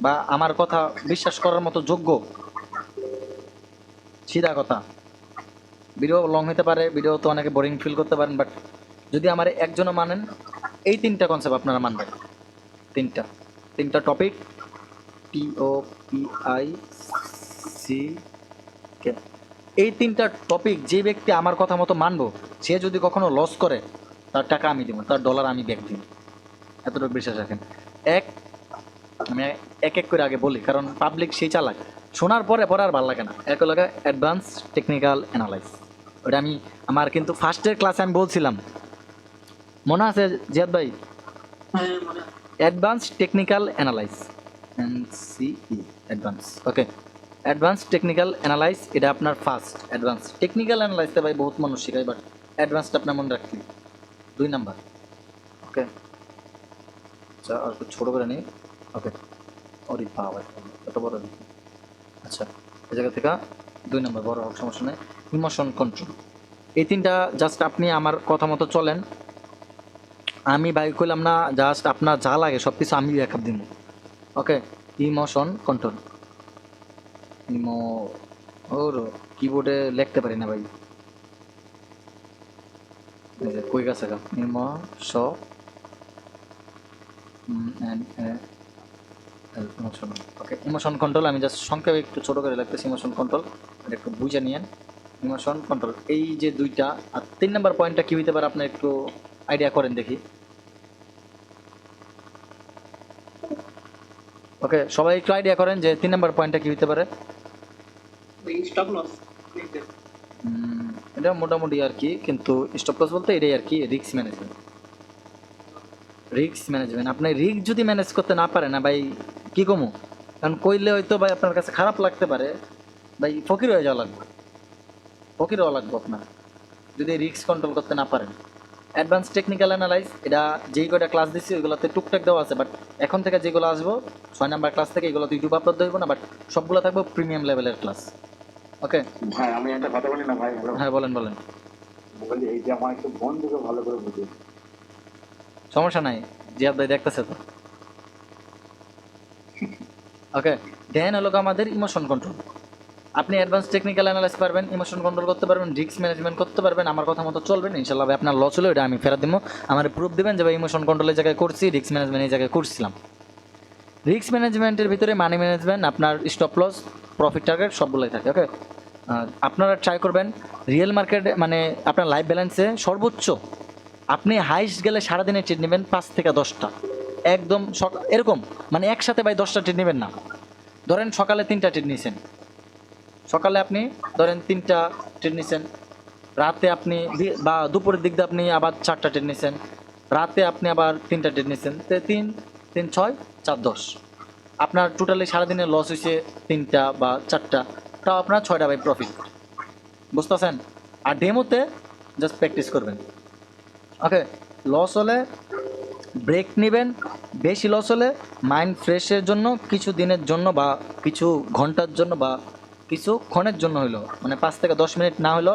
বা আমার কথা বিশ্বাস করার মতো যোগ্য, সিধা কথা, ভিডিও লং হতে পারে, ভিডিও তো অনেকে বোরিং ফিল করতে পারেন, বাট যদি আমার একজনও মানেন, এই তিনটা কনসেপ্ট আপনারা মানবেন। তিনটা টপিক, TOPIC, এই তিনটা টপিক যে ব্যক্তি আমার কথা মতো মানবো, সে যদি কখনো লস করে তার টাকা আমি দিব, তার ডলার আমি ব্যাক দিব, এতটুকু বিশ্বাস রাখেন। আমি এক এক করে আগে বলি, কারণ পাবলিক সেই চালাক, শোনার পরে আর ভালো লাগে না। এক লাগে অ্যাডভান্স টেকনিক্যাল অ্যানালাইস, ওটা আমি আমার কিন্তু ফার্স্টের ক্লাসে আমি বলছিলাম, মনে আছে জিয়াদ ভাই? হ্যাঁ মনে হয়। Advance technical analysis, NCE, advance. Okay, advance technical analysis, এটা আপনার ফার্স্ট। অ্যাডভান্স টেকনিক্যাল অ্যানালাইসটা ভাই বহুত মানুষ শেখায়, বাট অ্যাডভান্সটা আপনার মনে রাখতে 2 নাম্বার। ওকে, আচ্ছা আর একটু ছোটো করে নিই। ওকে, ওরে বাবা এত বড় নেই। আচ্ছা, এই জায়গা থেকে 2 নাম্বার বড় হোক সমস্যা নেই। ইমোশন কন্ট্রোল, এই তিনটা জাস্ট আপনি আমার কথা মতো চলেন। আমি ভাই কইলাম না জাস্ট আপনার যা লাগে সব কিছু আমি ব্যাকআপ দিব। ওকে, ইমোশন কন্ট্রোল, ওর কিবোর্ডে লিখতে পারি না ভাই, এই যে কই গেছে ইমোশন। ওকে, ইমোশন কন্ট্রোল আমি জাস্ট সংক্ষেপে একটু ছোটো করে লিখতেছি। ইমোশন কন্ট্রোল এটা একটু বুঝে নিয়েন। ইমোশন কন্ট্রোল, এই যে দুইটা। আর 3 নাম্বার পয়েন্টটা কী হইতে পারে আপনি একটু আইডিয়া করেন দেখি। ওকে, সবাই একটু আইডিয়া করেন যে 3 নাম্বার পয়েন্টটা কী হইতে পারে। Stop loss. এটা মোটামুটি আর কি, কিন্তু স্টপ লস বলতে এটাই আর কি, রিস্ক ম্যানেজমেন্ট। আপনি রিস্ক যদি ম্যানেজ করতে না পারেন না ভাই, কী কমু, কারণ কইলে হয়তো ভাই আপনার কাছে খারাপ লাগতে পারে, ভাই ফকির হয়ে যাওয়া লাগবে, ফকির হওয়া লাগবে আপনার যদি রিস্ক কন্ট্রোল করতে না পারেন। অ্যাডভান্স টেকনিক্যাল অ্যানালাইজ, এটা যেই কয়টা ক্লাস দিচ্ছি ওইগুলোতে টুকটাক দেওয়া আছে, বাট এখন থেকে যেগুলো আসবো 6 নাম্বার ক্লাস থেকে এগুলো তো ইউটিউব আপলোড হইব না, বাট সবগুলো থাকবে প্রিমিয়াম লেভেলের ক্লাস। ওকে ভাই আমি একটা কথা বলি না ভাই? হ্যালো, হ্যাঁ বলেন। বলি এই যে আমার একটু ফোন দিকে ভালো করে বুঝি। সমস্যা নাই, জিয়াদ ভাই দেখতেছে তো। ওকে, দেন হলো আমাদের ইমোশন কন্ট্রোল। আপনি অ্যাডভান্স টেকনিক্যাল অ্যানালাইজ পারবেন, ইমোশন কন্ট্রোল করতে পারবেন, রিস্ক ম্যানেজমেন্ট করতে পারবেন, আমার কথা মতো চলবেন, ইনশাল্লাহ ভাই আপনার লস হলো এটা আমি ফেরত দেবো। আমার প্রুফ দেবেন যে ভাই ইমোশন কন্ট্রোল এই জায়গায় করছি, রিস্ক ম্যানেজমেন্ট এই জায়গায় করছিলাম। রিস্ক ম্যানেজমেন্টের ভিতরে মানি ম্যানেজমেন্ট, আপনার স্টপ লস, প্রফিট টার্গেট সবগুলোই থাকে। ওকে, আপনারা ট্রাই করবেন রিয়েল মার্কেট মানে আপনার লাইফ ব্যালেন্সে সর্বোচ্চ আপনি হাইস্ট গেলে সারাদিনে ট্রেড নেবেন 5 থেকে 10টা, একদম এরকম মানে একসাথে ভাই 10টা ট্রেড নেবেন না। ধরেন সকালে 3টা ট্রেড নিয়েছেন, সকালে আপনি ধরেন 3টা ট্রেড নিয়েছেন, রাতে আপনি বা দুপুরের দিক দিয়ে আপনি আবার 4টা ট্রেড নিয়েছেন, রাতে আপনি আবার 3টা ট্রেড নিয়েছেন, 3 3 6 4 10, আপনার টোটালি সারাদিনে লস হয়েছে 3টা বা 4টা, তাও আপনার 6টা ভাই প্রফিট, বুঝতেছেন? আর ডেমোতে জাস্ট প্র্যাকটিস করবেন। ওকে, লস হলে ব্রেক নেবেন, বেশি লস হলে মাইন্ড ফ্রেশের জন্য কিছু দিনের জন্য বা কিছু ঘন্টার জন্য বা কিছু ক্ষণের জন্য হলো, মানে 5 থেকে 10 মিনিট না হলো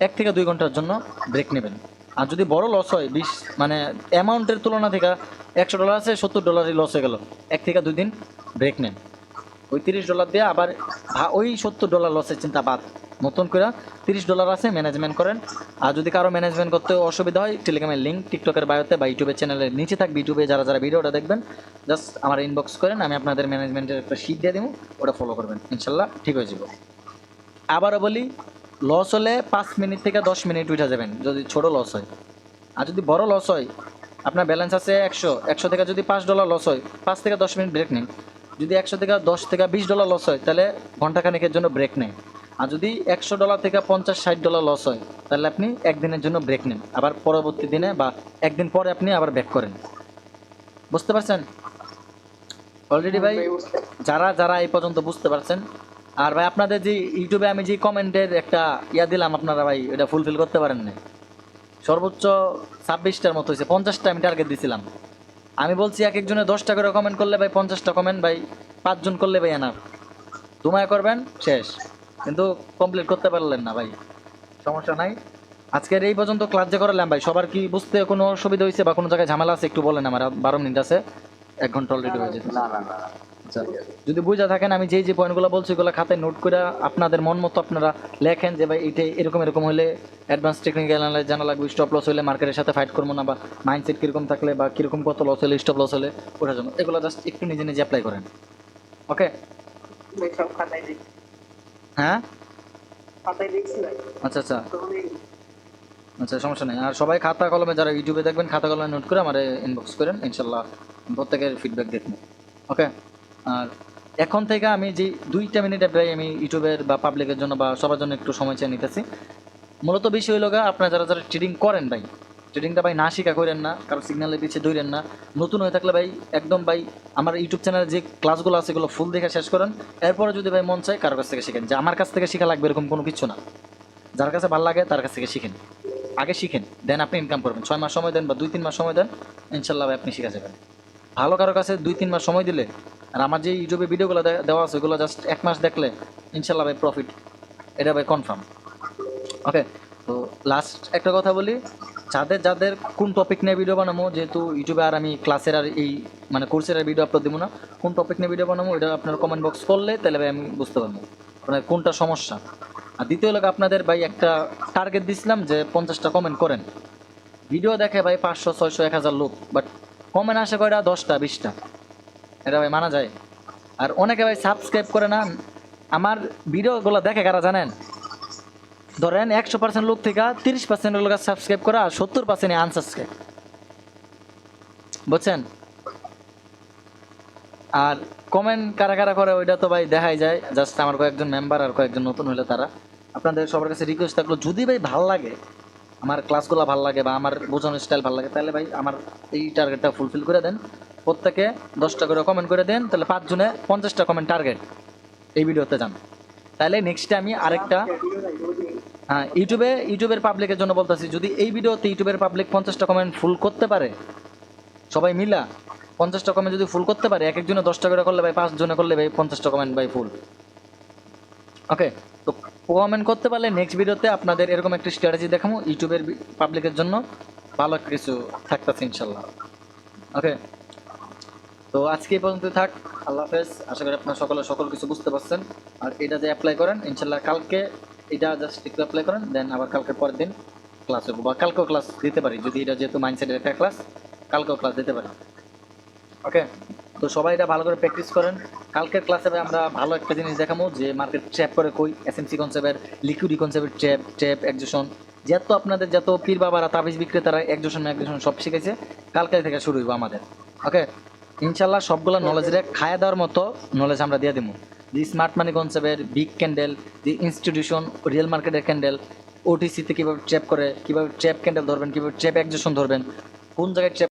1 থেকে 2 ঘন্টার জন্য ব্রেক নেবেন। আর যদি বড় লস হয় 20 মানে অ্যামাউন্টের তুলনা থেকে $100 আছে $70 লস হয়ে গেল, 1 থেকে 2 দিন ব্রেক নেন, ওই $30 দিয়ে আবার ওই $70 লসের চিন্তা বাদ, নতুন করে $30 আছে ম্যানেজমেন্ট করেন। আর যদি কারো ম্যানেজমেন্ট করতে অসুবিধা হয়, টেলিগ্রামের লিঙ্ক টিকটকের বায়োতে বা ইউটিউবের চ্যানেলের নিচে থাকবে, ইউটিউবে যারা যারা ভিডিওটা দেখবেন জাস্ট আমার ইনবক্স করেন, আমি আপনাদের ম্যানেজমেন্টের একটা শিট দিয়ে দেবো, ওটা ফলো করবেন, ইনশাল্লাহ ঠিক হয়ে যাব। আবারও বলি, লস হলে 5 মিনিট থেকে 10 মিনিট উঠে যাবেন যদি ছোট লস হয়। আর যদি বড় লস হয়, আপনার ব্যালেন্স আছে 100 থেকে যদি $5 লস হয় 5 থেকে 10 মিনিট ব্রেক নেন। যদি 100 থেকে 10 থেকে $20 লস হয় তাহলে ঘন্টাখানেকের জন্য ব্রেক নেন। আর যদি $100 থেকে $50-60 লস হয় তাহলে আপনি একদিনের জন্য ব্রেক নেন, আবার পরবর্তী দিনে বা একদিন পরে আপনি আবার ব্যাক করেন। বুঝতে পারছেন? অলরেডি ভাই যারা যারা এই পর্যন্ত বুঝতে পারছেন, আর ভাই আপনাদের যে ইউটিউবে আমি যে কমেন্টের একটা ইয়া দিলাম আপনারা ভাই এটা ফুলফিল করতে পারেন না। সর্বোচ্চ 26টার মতো হয়েছে, 50টা আমি টার্গেট দিছিলাম। আমি বলছি এক একজনে 10টা করে কমেন্ট করলে ভাই 50টা কমেন্ট ভাই 5 জন করলে ভাই এনাফ, তোমায় করবেন শেষ, কিন্তু কমপ্লিট করতে পারলেন না ভাই, সমস্যা নাই। আজকের এই পর্যন্ত ক্লাস যে করালাম ভাই, সবার কি বুঝতে কোনো অসুবিধা হয়েছে বা কোনো জায়গায় ঝামেলা আছে একটু বলেন, আমার 12 মিনিট আছে, 1 ঘন্টা অলরেডি হয়ে যেত। না না না না। আচ্ছা, যদি বুঝা থাকেন আমি যেই যে পয়েন্টগুলো বলছি ওগুলো খাতায় নোট করে আপনাদের মন মতো আপনারা লেখেন যে ভাই এটা এরকম এরকম হলে অ্যাডভান্স টেকনিক্যাল অ্যানালাইজ জানা লাগবে, স্টপ লস হলে মার্কেটের সাথে ফাইট করবো না, বা মাইন্ডসেট কীরকম থাকলে বা কীরকম কত লস হলে স্টপ লস হলে ওটার জন্য এগুলো জাস্ট একটু নিজে নিজে অ্যাপ্লাই করেন। ওকে, ভাই সব খাতায় দেখছি, হ্যাঁ খাতায় দেখছি ভাই। আচ্ছা আচ্ছা তখন এই আচ্ছা, সমস্যা নেই। আর সবাই খাতা কলমে, যারা ইউটিউবে দেখবেন খাতা কলমে নোট করে আমার ইনবক্স করেন, ইনশাল্লাহ প্রত্যেকের ফিডব্যাক দেখবেন। ওকে, আর এখন থেকে আমি যে 2টা মিনিট প্রায় আমি ইউটিউবের বা পাবলিকের জন্য বা সবার জন্য একটু সময় চেয়ে নিতেছি। মূলত বিষয় হলো গা, আপনারা যারা যারা ট্রেডিং করেন ভাই, ট্রেডিংটা ভাই না শিখা করেন না, কারো সিগন্যালের পিছিয়ে দৌড়েন না। নতুন হয়ে থাকলে ভাই একদম ভাই আমার ইউটিউব চ্যানেলে যে ক্লাসগুলো আছে এগুলো ফুল দেখে শেষ করেন। এরপরে যদি ভাই মন চায় কারোর কাছ থেকে শিখেন, যে আমার কাছ থেকে শেখা লাগবে এরকম কোনো কিছু না, যার কাছে ভালো লাগে তার কাছ থেকে শিখেন, আগে শিখেন দেন আপনি ইনকাম করবেন। 6 মাস সময় দেন বা 2-3 মাস সময় দেন, ইনশাল্লাহ ভাই আপনি শিখা যাবেন। ভালো কারো কাছে 2-3 মাস সময় দিলে, আর আমার যে ইউটিউবে ভিডিওগুলো দেওয়া আছে ওগুলো জাস্ট 1 মাস দেখলে ইনশাল্লাহ ভাই প্রফিট, এটা ভাই কনফার্ম। ওকে, তো লাস্ট একটা কথা বলি, যাদের যাদের কোন টপিক নিয়ে ভিডিও বানাবো, যেহেতু ইউটিউবে আর আমি ক্লাসের আর এই মানে কোর্সের আর ভিডিও আপলোড দেবো না, কোন টপিক নিয়ে ভিডিও বানাবো এটা আপনার কমেন্ট বক্স করলে তাহলে ভাই আমি বুঝতে পারবো আপনার কোনটা সমস্যা। আর দ্বিতীয় লোক আপনাদের ভাই একটা টার্গেট দিছিলাম যে 50টা কমেন্ট করেন, ভিডিও দেখে ভাই 500, 600, 1000 লোক, বাট কমেন্ট আসে কয়টা 10টা 20টা, এটা ভাই মানা যায়। আর অনেকে ভাই সাবস্ক্রাইব করে না, আমার ভিডিওগুলো দেখে কারা জানেন, ধরেন 100% লোক থেকে 30% লোক সাবস্ক্রাইব করা আর 70% আনসাবস্ক্রাইব, বুঝছেন। আর কমেন্ট কারা কারা করে ওইটা তো ভাই দেখাই যায়, জাস্ট আমার কয়েকজন মেম্বার আর কয়েকজন নতুন হলে তারা। আপনাদের সবার কাছে রিকোয়েস্ট থাকলো, যদি ভাই ভালো লাগে, আমার ক্লাসগুলো ভালো লাগে বা আমার বোঝানোর স্টাইল ভালো লাগে, তাহলে ভাই আমার এই টার্গেটটা ফুলফিল করে দেন। প্রত্যেকে 10টা করে কমেন্ট করে দেন, তাহলে 5 জনে 50টা কমেন্ট টার্গেট এই ভিডিওতে যান। তাহলে নেক্সটে আমি আরেকটা, হ্যাঁ ইউটিউবের পাবলিকের জন্য বলতেছি, যদি এই ভিডিওতে ইউটিউবের পাবলিক 50টা কমেন্ট ফুল করতে পারে, সবাই মিলা 50টা কমেন্ট যদি ফুল করতে পারে, এক একজনে 10টা করে করলে ভাই 5 জনে করলে ভাই 50টা কমেন্ট ভাই ফুল। ওকে, তো কমেন্ট করতে পারলে নেক্সট ভিডিওতে আপনাদের এরকম একটা স্ট্র্যাটেজি দেখাবো ইউটিউবের পাবলিকের জন্য, ভালো কিছু থাকতেছে ইনশাল্লাহ। ওকে, তো আজকে এই পর্যন্ত থাক, আল্লাহ হাফেজ। আশা করি আপনারা সকল কিছু বুঝতে পারছেন। আর এটা যে অ্যাপ্লাই করেন ইনশাল্লাহ, কালকে এটা জাস্ট একটু অ্যাপ্লাই করেন, দেন আবার কালকে পরের দিন ক্লাস হবো, বা কালকেও ক্লাস দিতে পারি, যদি এটা যেহেতু মাইন্ডসেটের একটা ক্লাস, কালকেও ক্লাস দিতে পারি। ওকে, তো সবাই এটা ভালো করে প্র্যাকটিস করেন। কালকের ক্লাসে আমরা ভালো একটা জিনিস দেখাবো, যে মার্কেট ট্র্যাপ করে কই, এসএমসি কনসেপ্টের, লিকুইডি কনসেপ্টের ট্র্যাপ একজোশন, যত আপনাদের যত পীর বাবারা তাবিজ বিক্রেতারা একজোশন সব শিখেছে, কালকে থেকে শুরু হইব আমাদের। ওকে, ইনশাল্লাহ সবগুলো নলেজে খায়া দেওয়ার মতো নলেজ আমরা দিয়ে দেবো, যে স্মার্ট মানি কনসেপ্টের, বিগ ক্যান্ডেল, যে ইনস্টিটিউশন, রিয়েল মার্কেটের ক্যান্ডেল, ওটিসিতে কীভাবে ট্র্যাপ করে, কীভাবে ট্র্যাপ ক্যান্ডেল ধরবেন, কীভাবে ট্র্যাপ একজোশন ধরবেন, কোন জায়গায় ট্র্যাপ